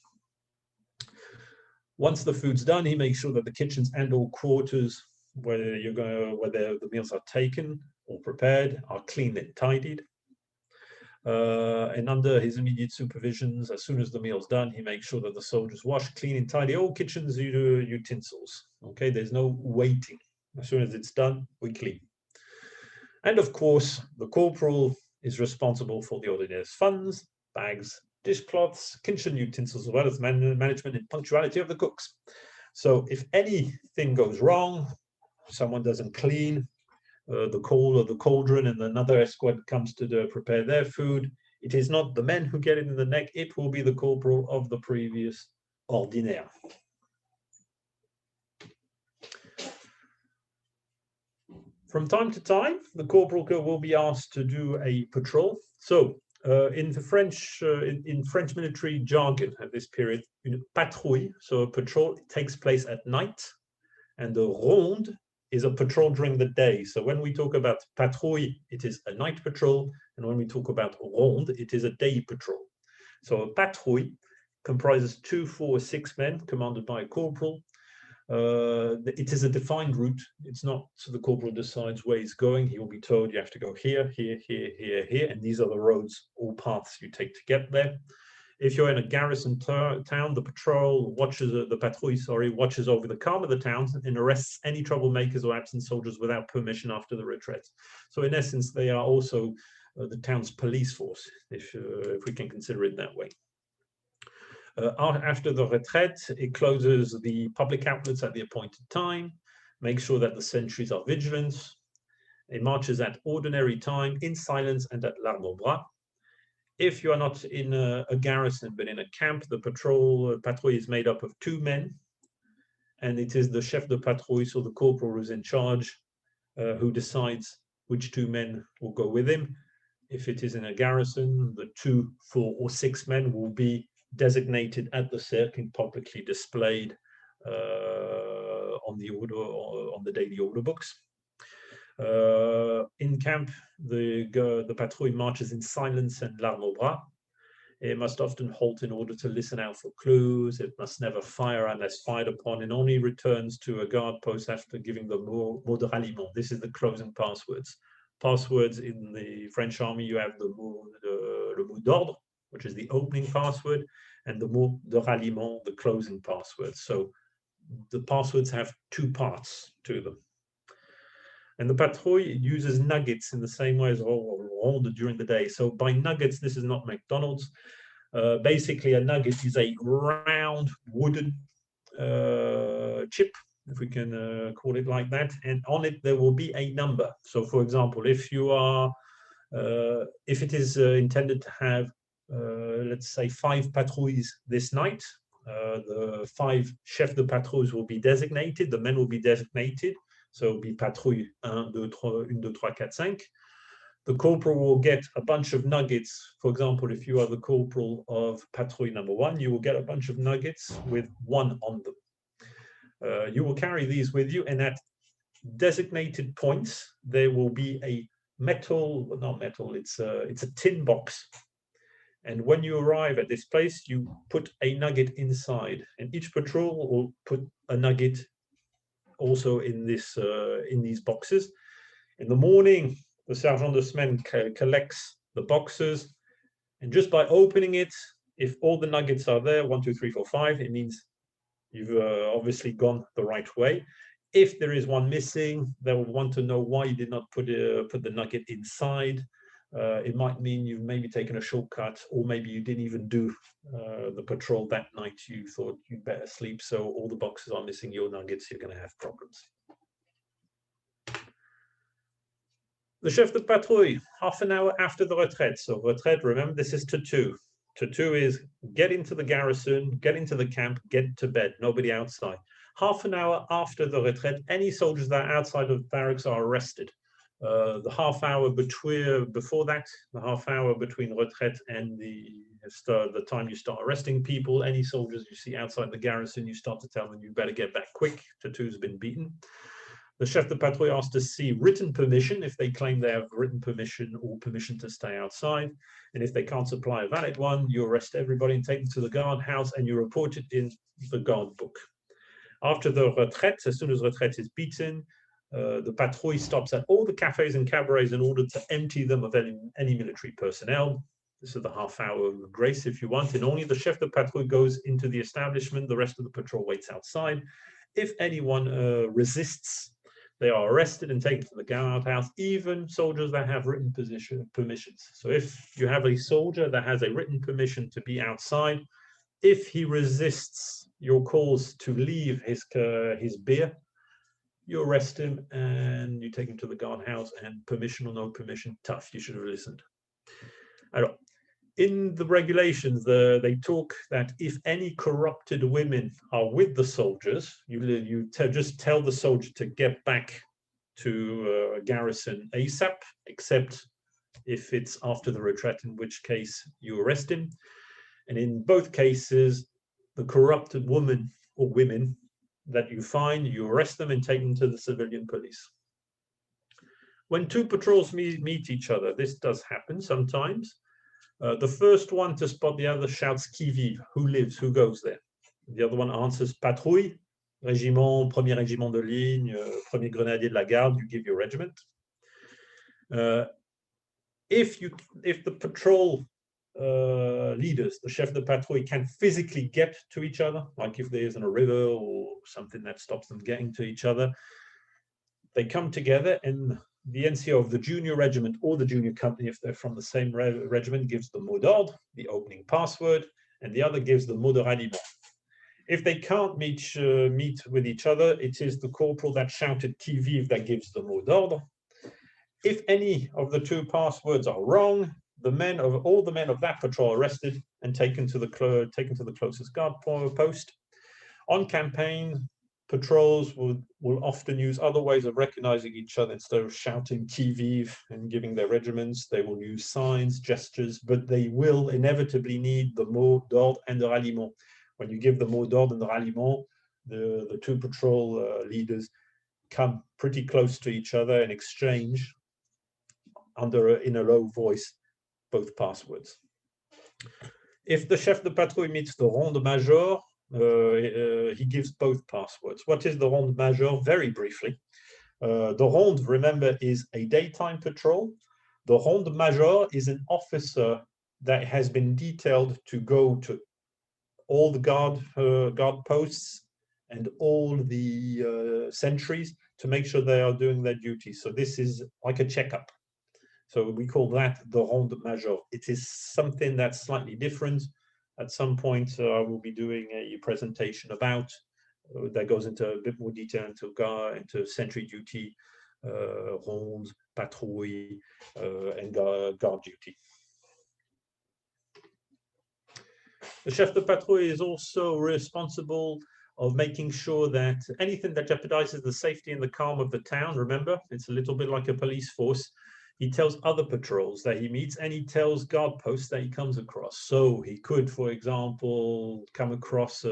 Speaker 1: Once the food's done, he makes sure that the kitchens and all quarters where the meals are taken or prepared are clean and tidied. And under his immediate supervisions, as soon as the meal's done, he makes sure that the soldiers wash, clean, and tidy all kitchens utensils. Okay, there's no waiting. As soon as it's done, we clean. And of course, the corporal is responsible for the ordinaire's funds, bags, dishcloths, kitchen utensils, as well as management and punctuality of the cooks. So if anything goes wrong, someone doesn't clean the coal or the cauldron, and another escouade comes to prepare their food, it is not the men who get it in the neck, it will be the corporal of the previous ordinaire. From time to time, the corporal will be asked to do a patrol. So in French military jargon at this period, une patrouille, so a patrol, takes place at night, and the ronde is a patrol during the day. So when we talk about patrouille, it is a night patrol, and when we talk about ronde, it is a day patrol. So a patrouille comprises 2, 4, 6 men commanded by a corporal. It is a defined route. It's not so the corporal decides where he's going. He will be told you have to go here, here, here, here, here, and these are the roads or paths you take to get there. If you're in a garrison town, the patrouille watches over the calm of the town and arrests any troublemakers or absent soldiers without permission after the retreat. So in essence, they are also the town's police force, if we can consider it that way. After the retraite, it closes the public outlets at the appointed time, makes sure that the sentries are vigilant. It marches at ordinary time, in silence, and at l'arme au bras. If you are not in a garrison, but in a camp, the patrouille is made up of 2 men, and it is the chef de patrouille, so the corporal who's in charge, who decides which 2 men will go with him. If it is in a garrison, the 2, 4, or 6 men will be designated at the cercle and publicly displayed on the daily order books. In camp, the patrouille marches in silence and l'arme au bras. It must often halt in order to listen out for clues. It must never fire unless fired upon, and only returns to a guard post after giving the mot de ralliement. This is the closing passwords. Passwords in the French army, you have le mot d'ordre, which is the opening password, and the mot de ralliement, the closing password. So the passwords have 2 parts to them. And the patrouille uses nuggets in the same way as ronde during the day. So by nuggets, this is not McDonald's. Basically, a nugget is a round wooden chip, if we can call it like that. And on it, there will be a number. So for example, if it is intended to have, let's say, 5 patrouilles this night, the 5 chefs de patrouilles will be designated, the men will be designated. So it'll be patrouille 1, 2, 3, 4, 5. The corporal will get a bunch of nuggets. For example, if you are the corporal of patrouille number 1, you will get a bunch of nuggets with 1 on them. You will carry these with you, and at designated points, there will be a it's a tin box. And when you arrive at this place, you put a nugget inside, and each patrol will put a nugget also in this in these boxes. In the morning, the sergeant de semaine collects the boxes, and just by opening it, if all the nuggets are there, 1, 2, 3, 4, 5, it means you've obviously gone the right way. If there is one missing, they will want to know why you did not put the nugget inside. It might mean you've maybe taken a shortcut, or maybe you didn't even do the patrol that night. You thought you'd better sleep, so all the boxes are missing your nuggets. You're going to have problems. The chef de patrouille, half an hour after the retraite. So retraite, remember, this is to-two. To-two is get into the garrison, get into the camp, get to bed, nobody outside. Half an hour after the retraite, any soldiers that are outside of barracks are arrested. The half hour before that, the half hour between retraite and the time you start arresting people, any soldiers you see outside the garrison, you start to tell them you better get back quick. Tatu's been beaten. The chef de patrouille asks to see written permission if they claim they have written permission or permission to stay outside. And if they can't supply a valid one, you arrest everybody and take them to the guard house, and you report it in the guard book. After the retraite, as soon as retraite is beaten, the patrouille stops at all the cafes and cabarets in order to empty them of any military personnel. This is the half hour of grace, if you want, and only the chef de patrouille goes into the establishment. The rest of the patrol waits outside. If anyone resists, they are arrested and taken to the guard house, even soldiers that have written permissions. So if you have a soldier that has a written permission to be outside, if he resists your calls to leave his beer, you arrest him and you take him to the guard house, and permission or no permission, tough, you should have listened. Alors, in the regulations, they talk that if any corrupted women are with the soldiers, you just tell the soldier to get back to garrison ASAP, except if it's after the retraite, in which case you arrest him. And in both cases, the corrupted woman or women that you find, you arrest them and take them to the civilian police. When two patrols meet each other, this does happen sometimes. The first one to spot the other shouts qui vive, who lives, who goes there. The other one answers patrouille, régiment, premier régiment de ligne, premier grenadier de la garde, you give your regiment. If the patrol leaders, the chef de patrouille, can physically get to each other, like if there's a river or something that stops them getting to each other, they come together, and the NCO of the junior regiment or the junior company, if they're from the same regiment, gives the mot d'ordre, the opening password, and the other gives the mot de ralliement. If they can't meet with each other, it is the corporal that shouted qui vive that gives the mot d'ordre. If any of the two passwords are wrong, all the men of that patrol are arrested and taken to the closest guard post. On campaign, patrols will often use other ways of recognizing each other. Instead of shouting qui vive and giving their regiments, they will use signs, gestures, but they will inevitably need the mot d'ordre and the ralliement. When you give the mot d'ordre and the ralliement, the two patrol leaders come pretty close to each other and exchange in a low voice both passwords. If the chef de patrouille meets the ronde major, he gives both passwords. What is the ronde major? Very briefly, the ronde, remember, is a daytime patrol. The ronde major is an officer that has been detailed to go to all the guard posts and all the sentries to make sure they are doing their duty. So this is like a checkup. So we call that the ronde major. It is something that's slightly different. At some point, I will be doing a presentation about that goes into a bit more detail into sentry duty, ronde, patrouille, and guard duty. The chef de patrouille is also responsible of making sure that anything that jeopardizes the safety and the calm of the town, remember, it's a little bit like a police force. He tells other patrols that he meets, and he tells guard posts that he comes across. So he could, for example, come across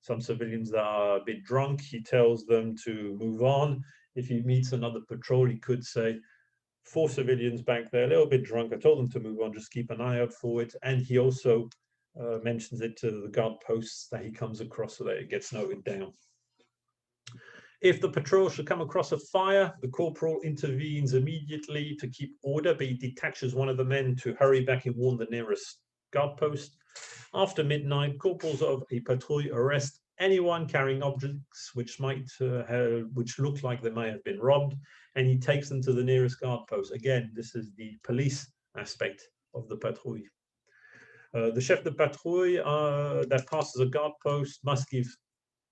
Speaker 1: some civilians that are a bit drunk. He tells them to move on. If he meets another patrol, he could say, 4 civilians back there, a little bit drunk. I told them to move on, just keep an eye out for it. And he also mentions it to the guard posts that he comes across so that it gets noted down. If the patrol should come across a fire, the corporal intervenes immediately to keep order, but he detaches one of the men to hurry back and warn the nearest guard post. After midnight, corporals of a patrol arrest anyone carrying objects which look like they may have been robbed, and he takes them to the nearest guard post. Again, this is the police aspect of the patrouille. The chef de patrouille that passes a guard post must give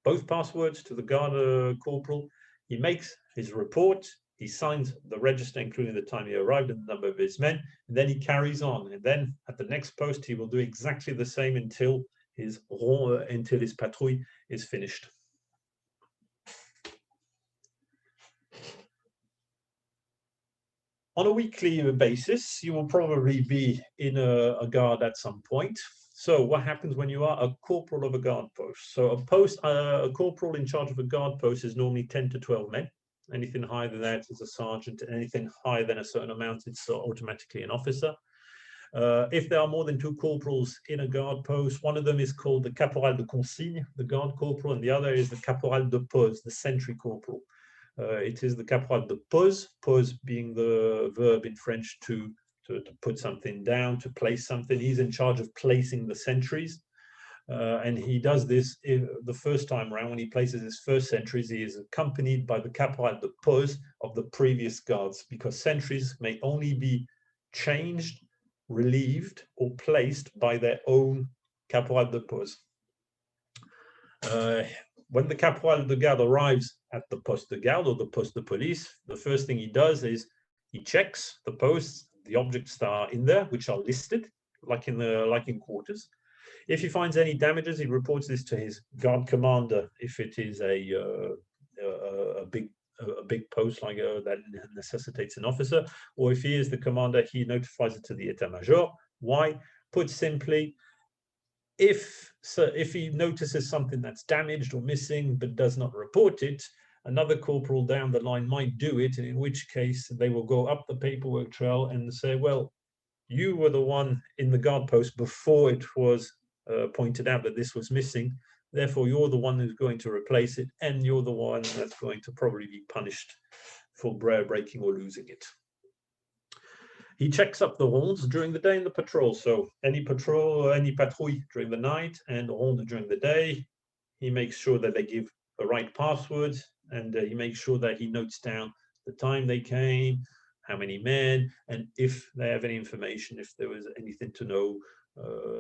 Speaker 1: both passwords to the guard corporal. He makes his report, he signs the register, including the time he arrived and the number of his men, and then he carries on. And then at the next post, he will do exactly the same until his patrouille is finished. On a weekly basis, you will probably be in a guard at some point. So what happens when you are a corporal of a guard post? So a corporal in charge of a guard post is normally 10 to 12 men. Anything higher than that is a sergeant. Anything higher than a certain amount, it's automatically an officer. If there are more than 2 corporals in a guard post, one of them is called the caporal de consigne, the guard corporal, and the other is the caporal de pose, the sentry corporal. It is the caporal de pose, pose being the verb in French to put something down, to place something. He's in charge of placing the sentries. And he does this the first time around. When he places his first sentries, he is accompanied by the caporal de pose of the previous guards, because sentries may only be changed, relieved, or placed by their own caporal de pose. When the caporal de garde arrives at the poste de garde or the poste de police, the first thing he does is he checks the posts, the objects that are in there, which are listed, like in quarters. If he finds any damages, he reports this to his guard commander. If it is a big post like that necessitates an officer, or if he is the commander, he notifies it to the état-major. Why? Put simply, if he notices something that's damaged or missing but does not report it, another corporal down the line might do it, and in which case they will go up the paperwork trail and say, well, you were the one in the guard post before it was pointed out that this was missing, therefore you're the one who's going to replace it, and you're the one that's going to probably be punished for breaking or losing it. He checks up the rondes during the day in the patrol. So any patrouille during the night and ronde during the day, he makes sure that they give the right passwords, and he makes sure that he notes down the time they came, how many men, and if they have any information, if there was anything to know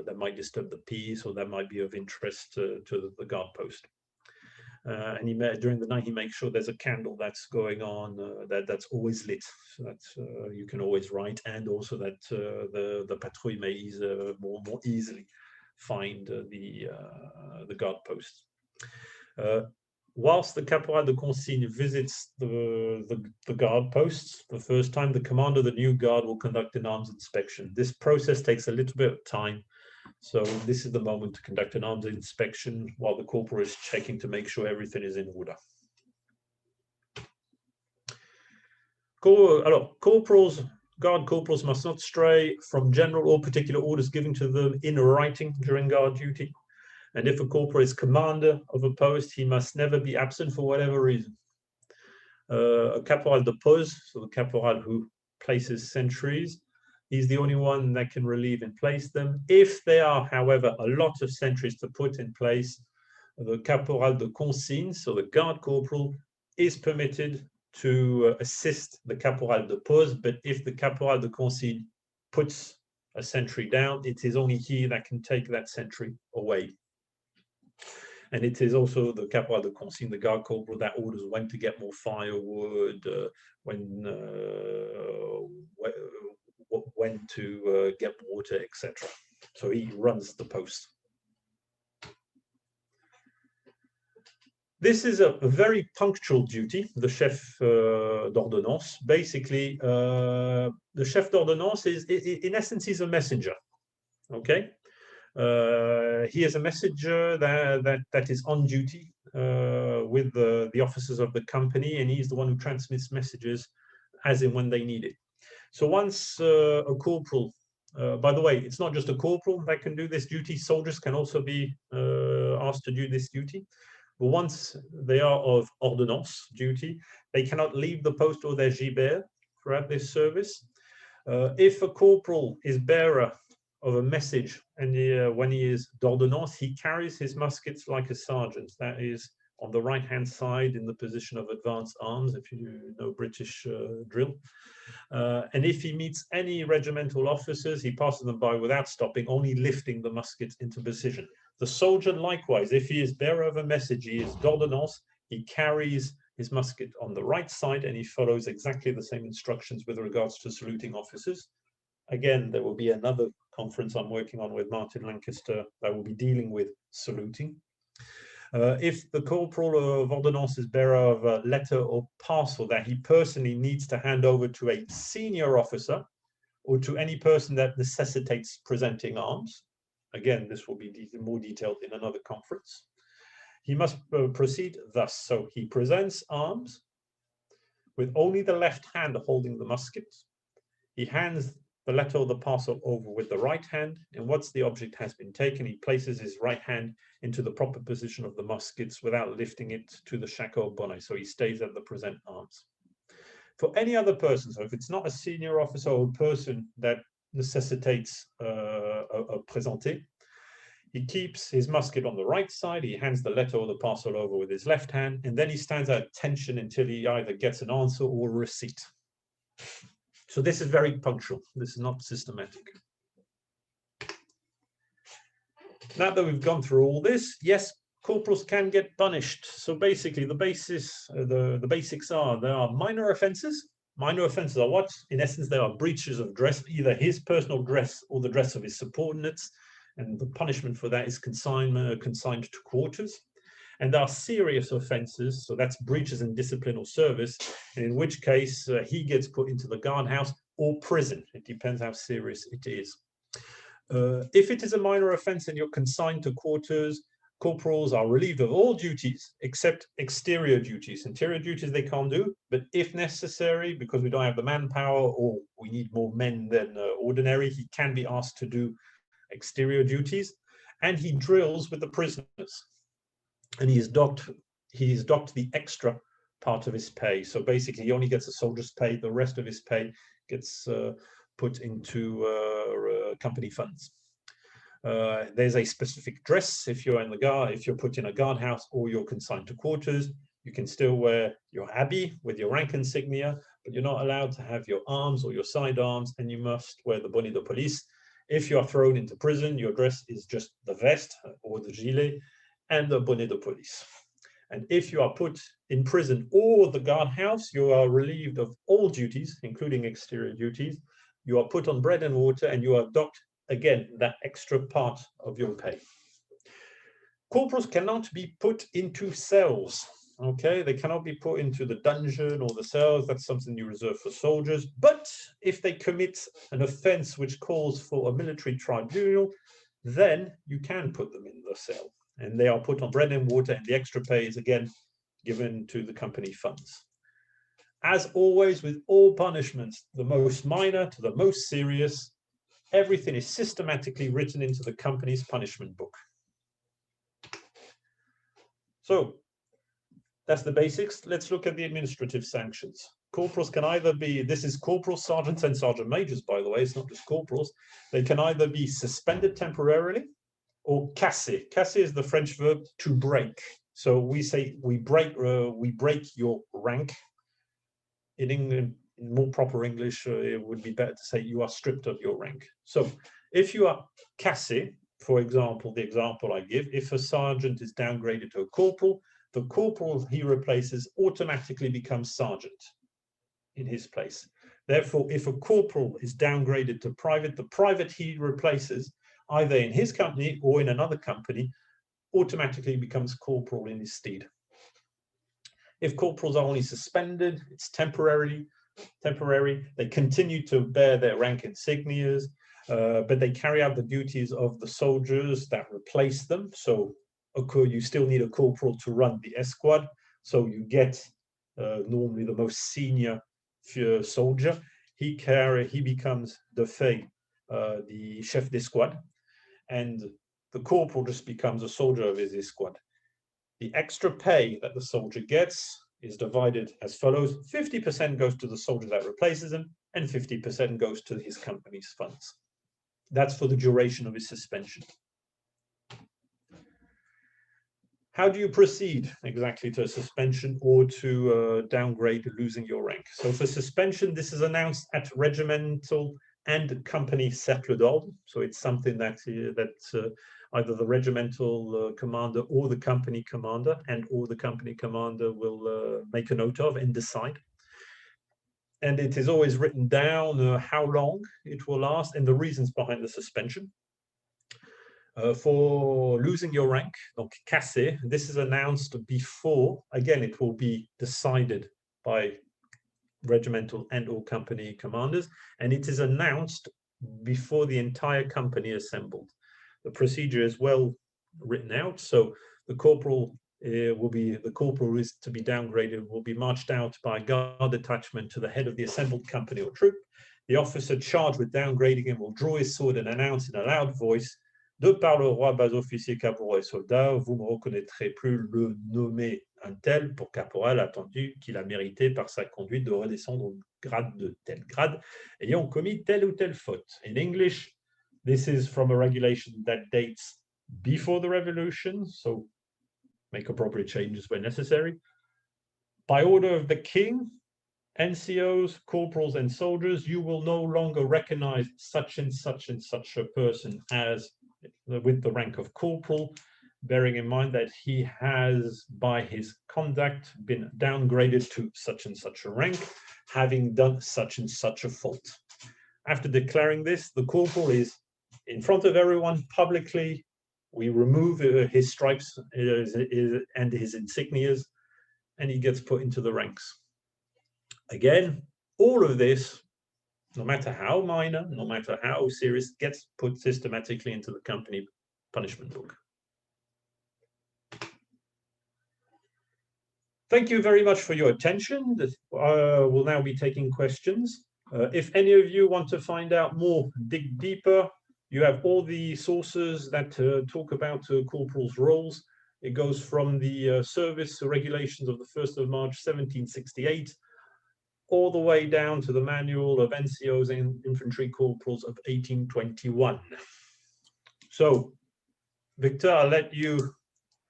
Speaker 1: that might disturb the peace or that might be of interest to the guard post. And during the night, he makes sure there's a candle that's going on, that's always lit, so that you can always write, and also that the patrouille may more easily find the guard post. Whilst the caporal de consigne visits the guard posts the first time, the commander of the new guard will conduct an arms inspection. This process takes a little bit of time. So this is the moment to conduct an arms inspection while the corporal is checking to make sure everything is in order. Guard corporals must not stray from general or particular orders given to them in writing during guard duty. And if a corporal is commander of a post, he must never be absent for whatever reason. A caporal de pose, so the caporal who places sentries, he's the only one that can relieve and place them. If there are, however, a lot of sentries to put in place, the caporal de consigne, so the guard corporal, is permitted to assist the caporal de pose. But if the caporal de consigne puts a sentry down, it is only he that can take that sentry away. And it is also the caporal de consigne, the guard corporal, that orders when to get more firewood, when to get water, etc. So he runs the post. This is a very punctual duty, the chef d'ordonnance. Basically, the chef d'ordonnance is, in essence, he's a messenger. Okay. He is a messenger that is on duty with the officers of the company, and he's the one who transmits messages as and when they need it. So once a corporal, by the way, it's not just a corporal that can do this duty. Soldiers can also be asked to do this duty. But once they are of ordonnance duty, they cannot leave the post or their gibert throughout this service. If a corporal is bearer of a message and when he is d'ordonnance, he carries his muskets like a sergeant. That is on the right-hand side in the position of advanced arms, if you know British drill. And if he meets any regimental officers, he passes them by without stopping, only lifting the muskets into position. The soldier, likewise, if he is bearer of a message, he is d'ordonnance, he carries his musket on the right side and he follows exactly the same instructions with regards to saluting officers. Again, there will be another conference I'm working on with Martin Lancaster that will be dealing with saluting. If the corporal of ordonnance is bearer of a letter or parcel that he personally needs to hand over to a senior officer or to any person that necessitates presenting arms, again, this will be more detailed in another conference, he must proceed thus. So he presents arms with only the left hand holding the musket. He hands the letter or the parcel over with the right hand, and once the object has been taken, he places his right hand into the proper position of the muskets without lifting it to the shako bonnet, so he stays at the present arms. For any other person, so if it's not a senior officer or a person that necessitates a présenté, he keeps his musket on the right side, he hands the letter or the parcel over with his left hand, and then he stands at attention until he either gets an answer or a receipt. So this is very punctual. This is not systematic. Now that we've gone through all this, yes, corporals can get punished. So basically, the basics are there are minor offences. Minor offences are what? In essence, they are breaches of dress, either his personal dress or the dress of his subordinates, and the punishment for that is consigned to quarters. And there are serious offences, so that's breaches in discipline or service, in which case he gets put into the guardhouse or prison. It depends how serious it is. If it is a minor offence and you're consigned to quarters, corporals are relieved of all duties except exterior duties. Interior duties they can't do, but if necessary, because we don't have the manpower or we need more men than ordinary, he can be asked to do exterior duties, and he drills with the prisoners. And he's docked the extra part of his pay. So basically, he only gets a soldier's pay. The rest of his pay gets put into company funds. There's a specific dress if you're in the guard, if you're put in a guardhouse or you're consigned to quarters. You can still wear your habit with your rank insignia, but you're not allowed to have your arms or your sidearms, and you must wear the bonnet de police. If you are thrown into prison, your dress is just the veste or the gilet and the bonnet de police. And if you are put in prison or the guardhouse, you are relieved of all duties, including exterior duties. You are put on bread and water, and you are docked, again, that extra part of your pay. Corporals cannot be put into cells. Okay, they cannot be put into the dungeon or the cells. That's something you reserve for soldiers. But if they commit an offense which calls for a military tribunal, then you can put them in the cell. And they are put on bread and water, and the extra pay is again given to the company funds. As always, with all punishments, the most minor to the most serious, everything is systematically written into the company's punishment book. So that's the basics. Let's look at the administrative sanctions. Corporals can either be, this is corporals, sergeants, and sergeant majors, by the way, it's not just corporals. They can either be suspended temporarily or casser. Casser is the French verb to break. So we say we break your rank. In England, in more proper English, it would be better to say you are stripped of your rank. So if you are casser, for example, the example I give, if a sergeant is downgraded to a corporal, the corporal he replaces automatically becomes sergeant in his place. Therefore, if a corporal is downgraded to private, the private he replaces, either in his company or in another company, automatically becomes corporal in his stead. If corporals are only suspended, it's temporary. They continue to bear their rank insignias, but they carry out the duties of the soldiers that replace them. So you still need a corporal to run the escouade. So you get normally the most senior soldier. he becomes de fait the chef d'escouade, and the corporal just becomes a soldier of his escouade. The extra pay that the soldier gets is divided as follows: 50% goes to the soldier that replaces him, and 50% goes to his company's funds. That's for the duration of his suspension. How do you proceed exactly to a suspension or to downgrade, losing your rank? So for suspension, this is announced at regimental and company cercle d'ordre. So it's something that either the regimental commander or the company commander will make a note of and decide. And it is always written down how long it will last and the reasons behind the suspension. For losing your rank, donc cassé, this is announced before. Again, it will be decided by regimental and or company commanders, and it is announced before the entire company assembled. The procedure is well written out. So the corporal is to be downgraded, will be marched out by guard detachment to the head of the assembled company or troop. The officer charged with downgrading him will draw his sword and announce in a loud voice, de par le roi, bas officier, caporal et soldat, vous ne reconnaîtrez plus le nommé un tel pour caporal, attendu qu'il a mérité par sa conduite de redescendre au grade de tel grade, ayant commis telle ou telle faute. In English, this is from a regulation that dates before the revolution, so make appropriate changes where necessary. By order of the king, NCOs, corporals, and soldiers, you will no longer recognize such and such a person as with the rank of corporal, bearing in mind that he has, by his conduct, been downgraded to such and such a rank, having done such and such a fault. After declaring this, the corporal is in front of everyone publicly. We remove his stripes and his insignias, and he gets put into the ranks. Again, all of this, no matter how minor, no matter how serious, gets put systematically into the company punishment book. Thank you very much for your attention. We'll now be taking questions. If any of you want to find out more, dig deeper, you have all the sources that talk about corporal's roles. It goes from the service regulations of the 1st of March, 1768, all the way down to the manual of NCOs and infantry corporals of 1821. So, Victor, I'll let you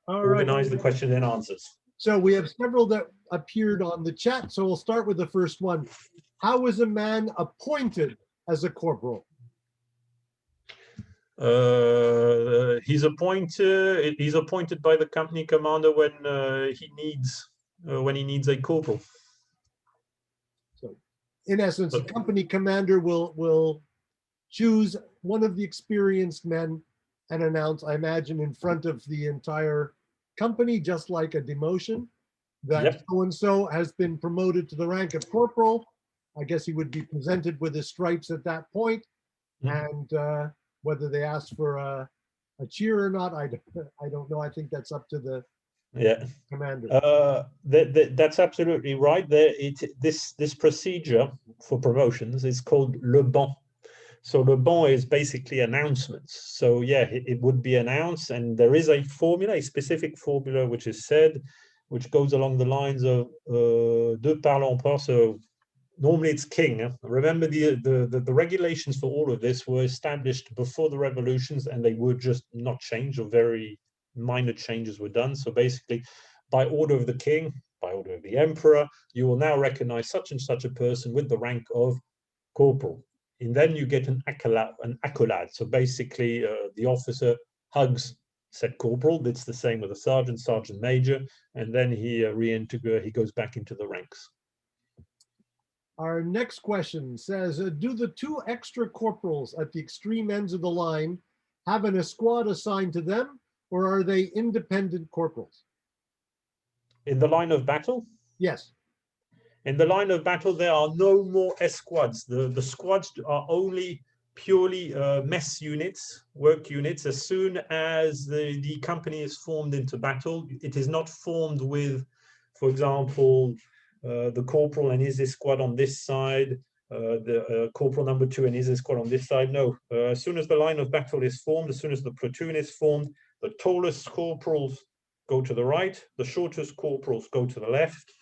Speaker 1: organize the questions and answers.
Speaker 2: So we have several that appeared on the chat. So we'll start with the first one. How is a man appointed as a corporal?
Speaker 1: He's appointed by the company commander when he needs a corporal.
Speaker 2: So, in essence, the company commander will choose one of the experienced men and announce, I imagine, in front of the entire company, just like a demotion, that so-and-so has been promoted to the rank of corporal. I guess he would be presented with his stripes at that point, and whether they ask for a cheer or not, I don't know. I think that's up to the commander.
Speaker 1: That's absolutely right. This procedure for promotions is called le banc. So le banc is basically announcements. So yeah, it would be announced, and there is a formula, a specific formula, which is said, which goes along the lines of de par l'empereur. So normally it's king. Remember, the regulations for all of this were established before the revolutions, and they were just not changed, or very minor changes were done. So basically, by order of the king, by order of the emperor, you will now recognize such and such a person with the rank of corporal. And then you get an accolade. So basically, the officer hugs said corporal. It's the same with a sergeant major, and then he he goes back into the ranks.
Speaker 2: Our next question says, do the two extra corporals at the extreme ends of the line have an escouade assigned to them, or are they independent corporals?
Speaker 1: In the line of battle?
Speaker 2: Yes.
Speaker 1: In the line of battle, there are no more escouades. The squads are only purely mess units, work units. As soon as the company is formed into battle, it is not formed with, for example, the corporal and his escouade on this side, the corporal number 2 and his escort on this side. No, as soon as the line of battle is formed, as soon as the platoon is formed, the tallest corporals go to the right, the shortest corporals go to the left,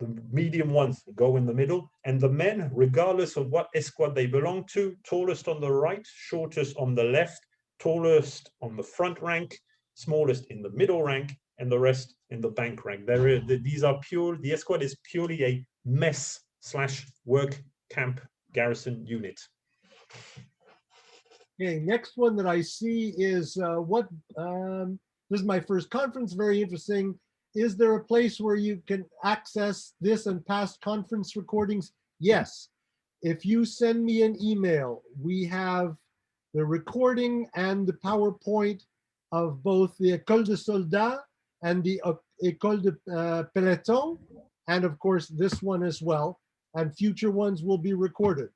Speaker 1: the medium ones go in the middle, and the men, regardless of what escort they belong to, tallest on the right, shortest on the left, tallest on the front rank, smallest in the middle rank, and the rest in the bank rank. These are pure, the escort is purely a mess/work camp garrison unit.
Speaker 2: Okay, next one that I see is this is my first conference, very interesting. Is there a place where you can access this and past conference recordings? Yes. If you send me an email, we have the recording and the PowerPoint of both the École de Soldats and the École de Peloton, and of course this one as well, and future ones will be recorded.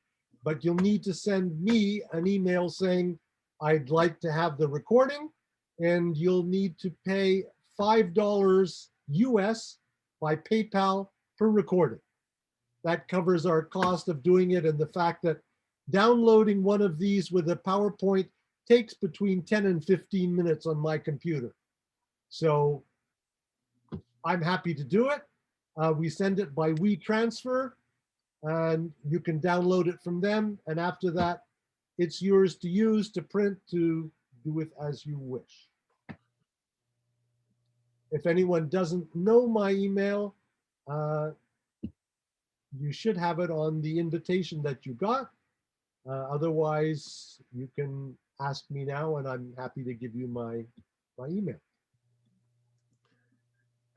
Speaker 2: But you'll need to send me an email saying, I'd like to have the recording, and you'll need to pay $5 US by PayPal per recording. That covers our cost of doing it and the fact that downloading one of these with a PowerPoint takes between 10 and 15 minutes on my computer. So I'm happy to do it. We send it by WeTransfer, and you can download it from them. And after that, it's yours to use, to print, to do with as you wish. If anyone doesn't know my email, you should have it on the invitation that you got. Otherwise, you can ask me now, and I'm happy to give you my email.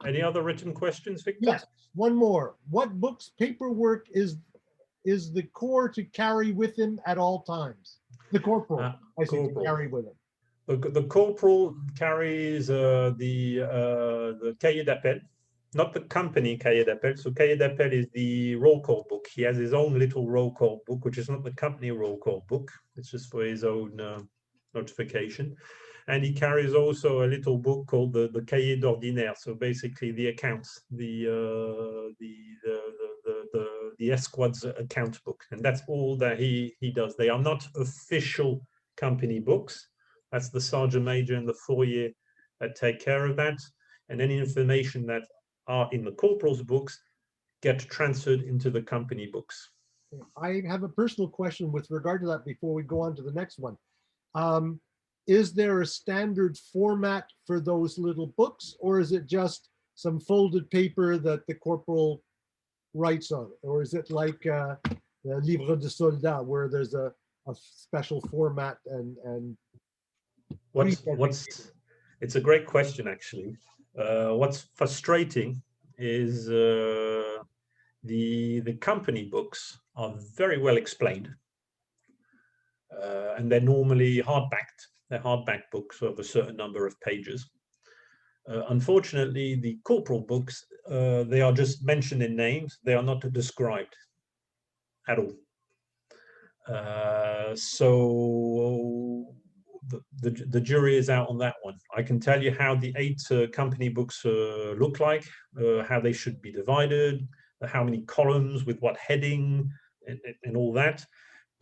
Speaker 1: Any other written questions, Victor?
Speaker 2: Yes, one more. What book's paperwork is the corps to carry with him at all times? The corporal, I say, to carry with him.
Speaker 1: The corporal carries the cahier d'appel, not the company cahier d'appel. So cahier d'appel is the roll call book. He has his own little roll call book, which is not the company roll call book. It's just for his own notification. And he carries also a little book called the cahier d'ordinaire. So basically the accounts, the escouade's account book. And that's all that he does. They are not official company books. That's the sergeant major and the foyer that take care of that. And any information that are in the corporal's books get transferred into the company books.
Speaker 2: I have a personal question with regard to that before we go on to the next one. Is there a standard format for those little books, or is it just some folded paper that the corporal writes on? Or is it like the Livre de Soldat, where there's a special format and
Speaker 1: it's a great question, actually. What's frustrating is the company books are very well explained, and they're normally hardbacked. They're hardback books of a certain number of pages. Unfortunately, the corporal books, they are just mentioned in names. They are not described at all. So the jury is out on that one. I can tell you how the 8 company books look like, how they should be divided, how many columns with what heading, and all that.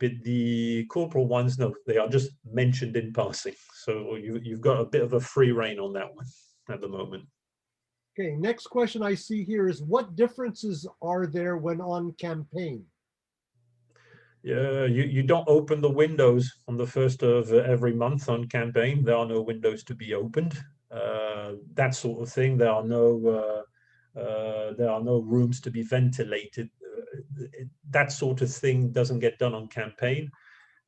Speaker 1: But the corporal ones, no, they are just mentioned in passing. So you've got a bit of a free rein on that one at the moment.
Speaker 2: Okay, next question I see here is, what differences are there when on campaign?
Speaker 1: You don't open the windows on the 1st of every month on campaign. There are no windows to be opened. That sort of thing. There are no rooms to be ventilated. That sort of thing doesn't get done on campaign.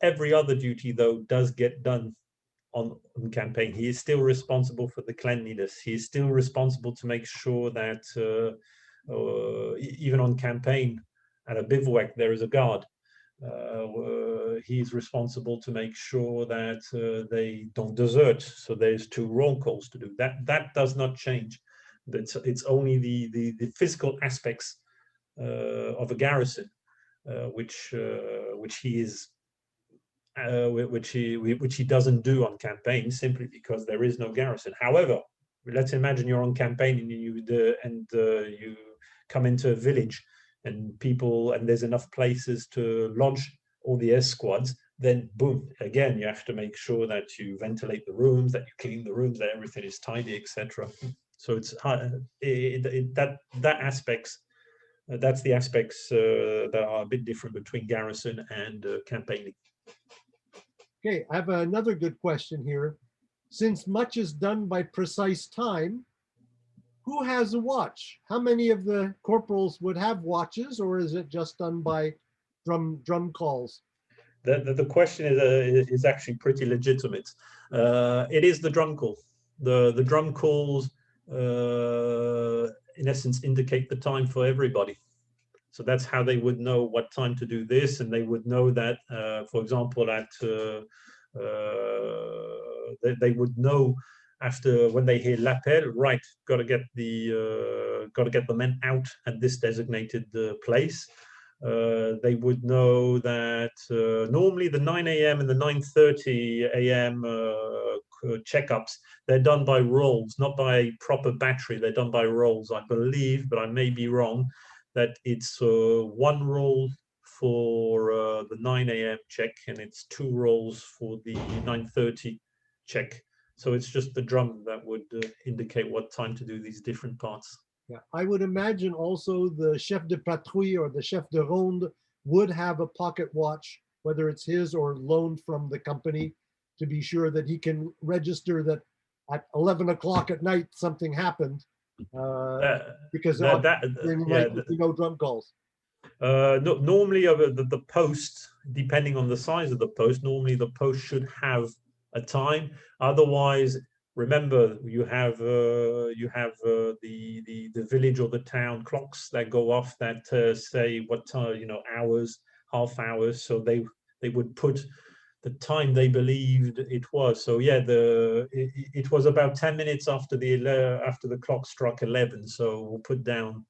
Speaker 1: Every other duty, though, does get done on campaign. He is still responsible for the cleanliness. He is still responsible to make sure that even on campaign, at a bivouac, there is a guard. He's responsible to make sure that they don't desert. So there's 2 roll calls to do. That does not change. It's only the physical aspects of a garrison, which he doesn't do on campaign, simply because there is no garrison. However, let's imagine you're on campaign and you come into a village and people, and there's enough places to lodge all the squads, then boom, again, you have to make sure that you ventilate the rooms, that you clean the rooms, that everything is tidy, etc. So it's that's the aspects that are a bit different between garrison and campaigning.
Speaker 2: Okay, I have another good question here. Since much is done by precise time, who has a watch? How many of the corporals would have watches, or is it just done by drum calls?
Speaker 1: The question is actually pretty legitimate. It is the drum call. The drum calls, in essence, indicate the time for everybody. So that's how they would know what time to do this, and they would know that, for example, they would know after when they hear l'appel, right, got to get the men out at this designated place. They would know that normally the 9 a.m. and the 9:30 a.m. checkups, they're done by rolls, not by proper battery. They're done by rolls, I believe, but I may be wrong, that it's one roll for the 9 a.m. check, and it's 2 rolls for the 9:30 check. So it's just the drum that would indicate what time to do these different parts.
Speaker 2: Yeah, I would imagine also the chef de patrouille or the chef de ronde would have a pocket watch, whether it's his or loaned from the company, to be sure that he can register that at 11 o'clock at night something happened, because during the night there'd be no drum calls.
Speaker 1: No, normally the post, depending on the size of the post, normally the post should have a time. Otherwise, remember, you have the village or the town clocks that go off that say what time, hours, half hours. So they would put the time they believed it was. So yeah, it was about 10 minutes after the clock struck 11. So we'll put down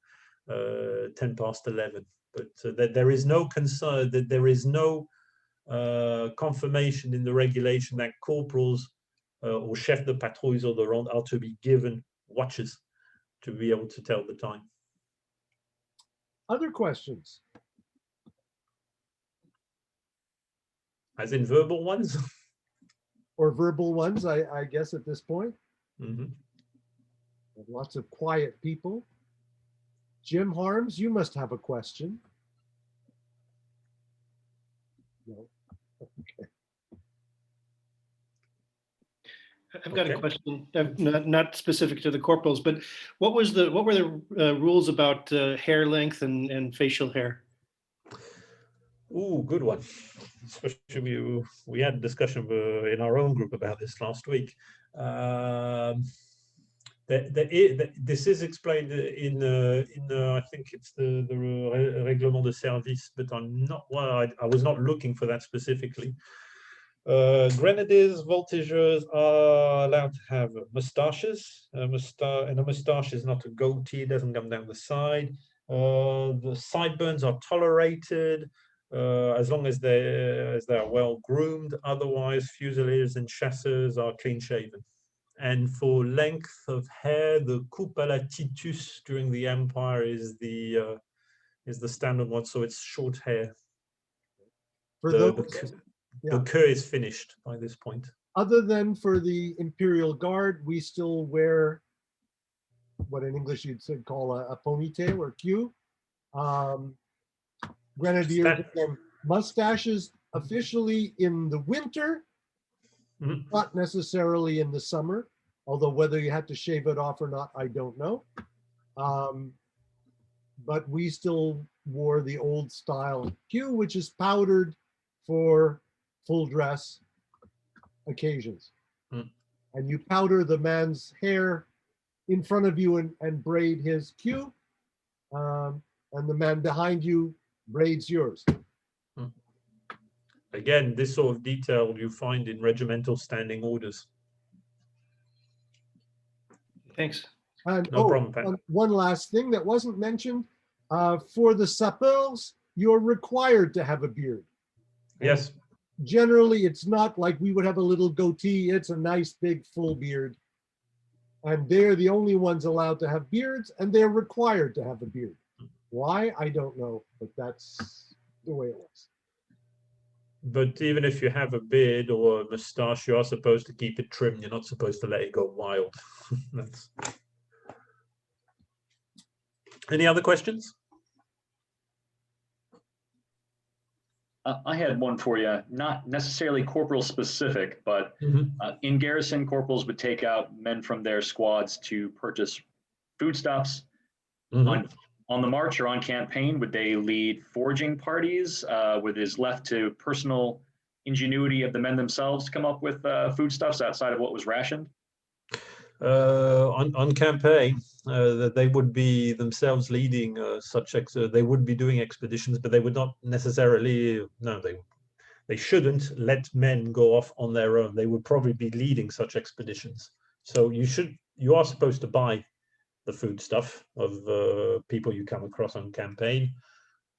Speaker 1: 10 past 11. But there is no concern that there is no confirmation in the regulation that corporals or chef de patrouilles or the ronde are to be given watches to be able to tell the time.
Speaker 2: Other questions?
Speaker 1: As in verbal ones?
Speaker 2: Or verbal ones, I guess, at this point.
Speaker 1: Mm-hmm.
Speaker 2: Lots of quiet people. Jim Harms, you must have a question. No. Okay.
Speaker 3: I've got a question, not specific to the corporals, but what were the rules about hair length and facial hair?
Speaker 1: Ooh, good one. Especially we had a discussion in our own group about this last week. This is explained in I think it's the règlement de service, but I'm not. Well, I was not looking for that specifically. Grenadiers, voltigeurs are allowed to have moustaches. And a moustache is not a goatee; it doesn't come down the side. The sideburns are tolerated as long as they are well groomed. Otherwise, fusiliers and chasseurs are clean shaven. And for length of hair, the coupe à la Titus during the Empire is the standard one. So it's short hair.
Speaker 2: For
Speaker 1: the queue is finished by this point.
Speaker 2: Other than for the Imperial Guard, we still wear what in English you'd call a ponytail or queue. Grenadiers, mustaches officially in the winter, not necessarily in the summer, although whether you had to shave it off or not, I don't know. But we still wore the old style queue, which is powdered for full dress occasions. And you powder the man's hair in front of you and braid his queue, and the man behind you braids yours.
Speaker 1: Again, this sort of detail you find in regimental standing orders.
Speaker 3: Thanks.
Speaker 2: And
Speaker 1: no problem, Pat.
Speaker 2: One last thing that wasn't mentioned, for the sapeurs, you're required to have a beard.
Speaker 1: Yes.
Speaker 2: Generally, it's not like we would have a little goatee. It's a nice big full beard. And they're the only ones allowed to have beards, and they're required to have a beard. Why? I don't know, but that's the way it was.
Speaker 1: But even if you have a beard or a moustache, you are supposed to keep it trimmed. You're not supposed to let it go wild. That's... Any other questions?
Speaker 4: I had one for you, not necessarily corporal specific, but in garrison, corporals would take out men from their squads to purchase foodstuffs. On the march or on campaign, would they lead foraging parties? Would it is left to personal ingenuity of the men themselves to come up with foodstuffs outside of what was rationed?
Speaker 1: On campaign, that they would be themselves leading they would be doing expeditions, but they would not necessarily, no, they shouldn't let men go off on their own. They would probably be leading such expeditions. So you are supposed to buy the food stuff of people you come across on campaign.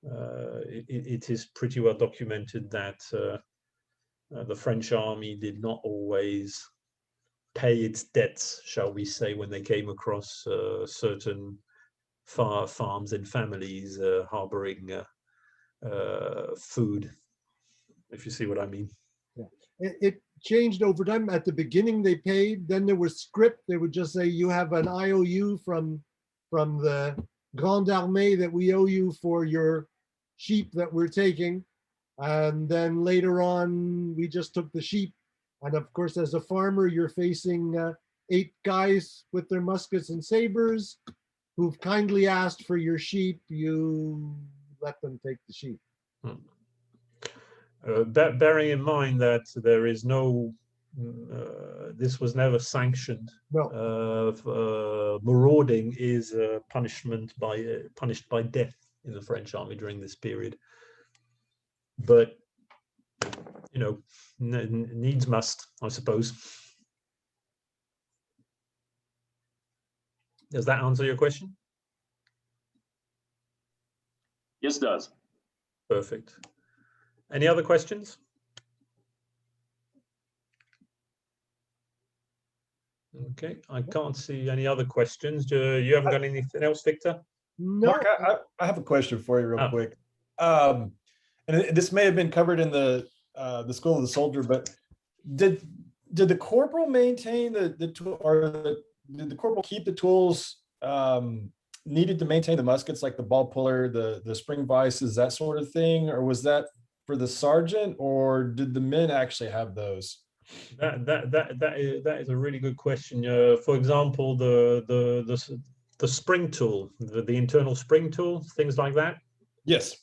Speaker 1: It is pretty well documented that the French army did not always pay its debts, shall we say, when they came across certain farms and families harboring food, if you see what I mean.
Speaker 2: Yeah. It changed over time. At the beginning they paid, then there was script. They would just say, you have an IOU from the Grande Armée that we owe you for your sheep that we're taking. And then later on, we just took the sheep. And of course, as a farmer, you're facing 8 guys with their muskets and sabers who've kindly asked for your sheep. You let them take the sheep.
Speaker 1: Bearing in mind that there is no, this was never sanctioned.
Speaker 2: No.
Speaker 1: Marauding is punished by death in the French army during this period. But you know, needs must, I suppose. Does that answer your question?
Speaker 4: Yes, it does.
Speaker 1: Perfect. Any other questions? Okay, I can't see any other questions. You haven't got anything else, Victor?
Speaker 2: No.
Speaker 5: Mark, I have a question for you real quick. And this may have been covered in the School of the Soldier, but did the corporal maintain did the corporal keep the tools needed to maintain the muskets, like the ball puller, the spring vices, that sort of thing, or was that for the sergeant, or did the men actually have those?
Speaker 1: That is a really good question. For example, the spring tool, the internal spring tool, things like that.
Speaker 5: Yes.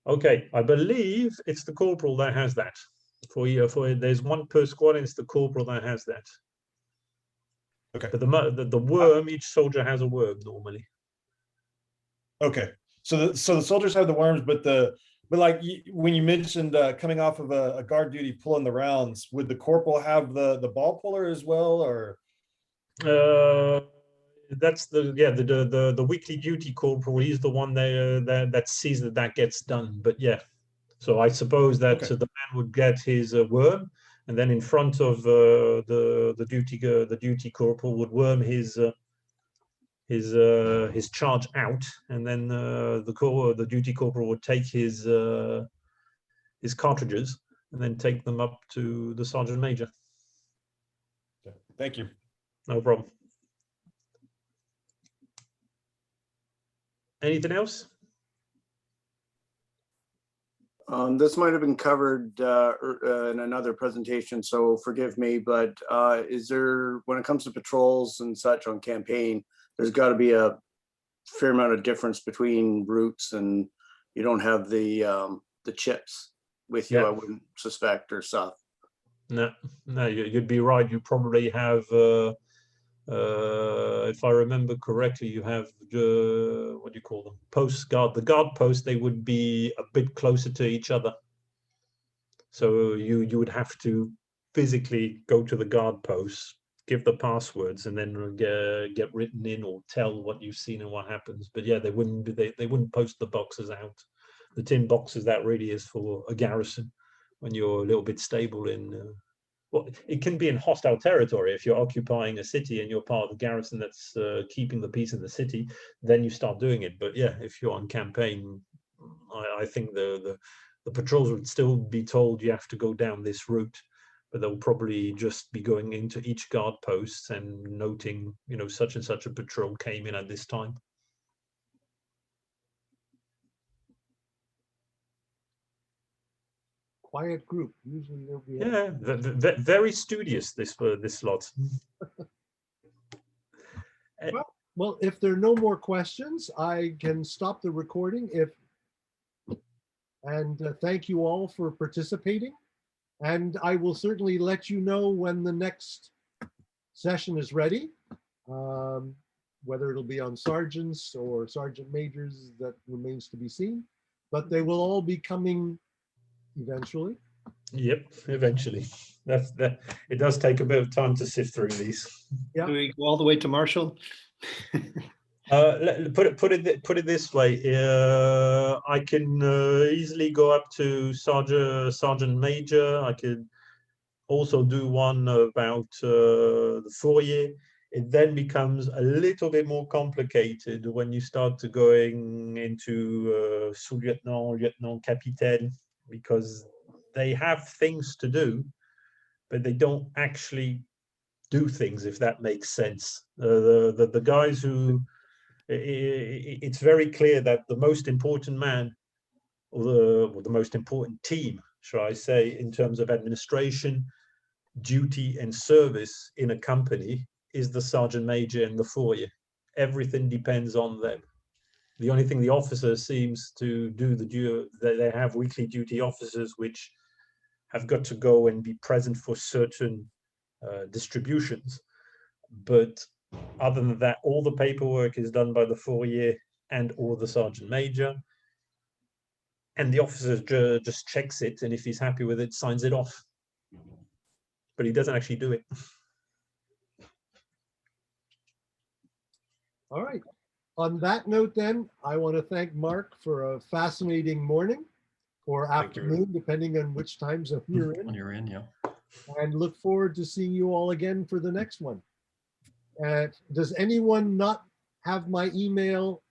Speaker 1: Okay, I believe it's the corporal that has that. There's one per squad, and it's the corporal that has that.
Speaker 5: Okay.
Speaker 1: But the worm, each soldier has a worm normally.
Speaker 5: Okay, so the soldiers have the worms, but like when you mentioned coming off of a guard duty pulling the rounds, would the corporal have the ball puller as well, or?
Speaker 1: That's the weekly duty corporal. He's the one that sees that gets done. But yeah, so I suppose that the man would get his worm, and then in front of the duty corporal would worm his charge out, and then the duty corporal would take his cartridges and then take them up to the sergeant major.
Speaker 5: Okay. Thank you.
Speaker 1: No problem. Anything else?
Speaker 6: This might have been covered in another presentation, so forgive me, but is there, when it comes to patrols and such on campaign, there's got to be a fair amount of difference between routes, and you don't have the chips with you, I wouldn't suspect, or stuff.
Speaker 1: No, you'd be right. You probably have, if I remember correctly, you have what do you call them? Post guard. The guard post, they would be a bit closer to each other. So you would have to physically go to the guard post, give the passwords, and then get written in or tell what you've seen and what happens. But yeah, they wouldn't post the boxes out, the tin boxes. That really is for a garrison when you're a little bit stable in well, it can be in hostile territory. If you're occupying a city and you're part of the garrison that's keeping the peace in the city, then you start doing it. But yeah, if you're on campaign, I think the patrols would still be told you have to go down this route, but they'll probably just be going into each guard post and noting, you know, such and such a patrol came in at this time.
Speaker 2: Quiet group. Usually they'll be.
Speaker 1: Yeah, very studious, this lot.
Speaker 2: Well, if there are no more questions, I can stop the recording. Thank you all for participating. And I will certainly let you know when the next session is ready, whether it'll be on sergeants or sergeant majors, that remains to be seen. But they will all be coming eventually.
Speaker 1: Yep, eventually. It does take a bit of time to sift through these.
Speaker 2: Yeah.
Speaker 3: Do we go all the way to Marshal?
Speaker 1: Put it this way. I can easily go up to sergeant major. I could also do one about the foyer. It then becomes a little bit more complicated when you start to going into sous-lieutenant, lieutenant, capitaine, because they have things to do, but they don't actually do things, if that makes sense. The guys who, it's very clear that the most important man, or the most important team, shall I say, in terms of administration, duty and service in a company is the sergeant major and the foyer. Everything depends on them. The only thing the officer seems to do, they have weekly duty officers which have got to go and be present for certain distributions. But other than that, all the paperwork is done by the foyer and or the sergeant major. And the officer just checks it, and if he's happy with it, signs it off. But he doesn't actually do it.
Speaker 2: All right. On that note, then, I want to thank Marc for a fascinating morning or afternoon, depending on which time zone you're in.
Speaker 7: When you're in, yeah.
Speaker 2: And look forward to seeing you all again for the next one. Does anyone not have my email?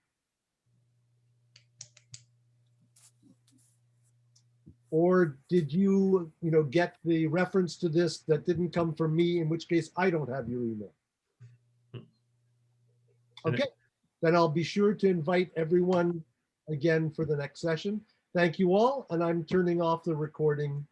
Speaker 2: Or did you get the reference to this that didn't come from me, in which case I don't have your email? Okay, then I'll be sure to invite everyone again for the next session. Thank you all, and I'm turning off the recording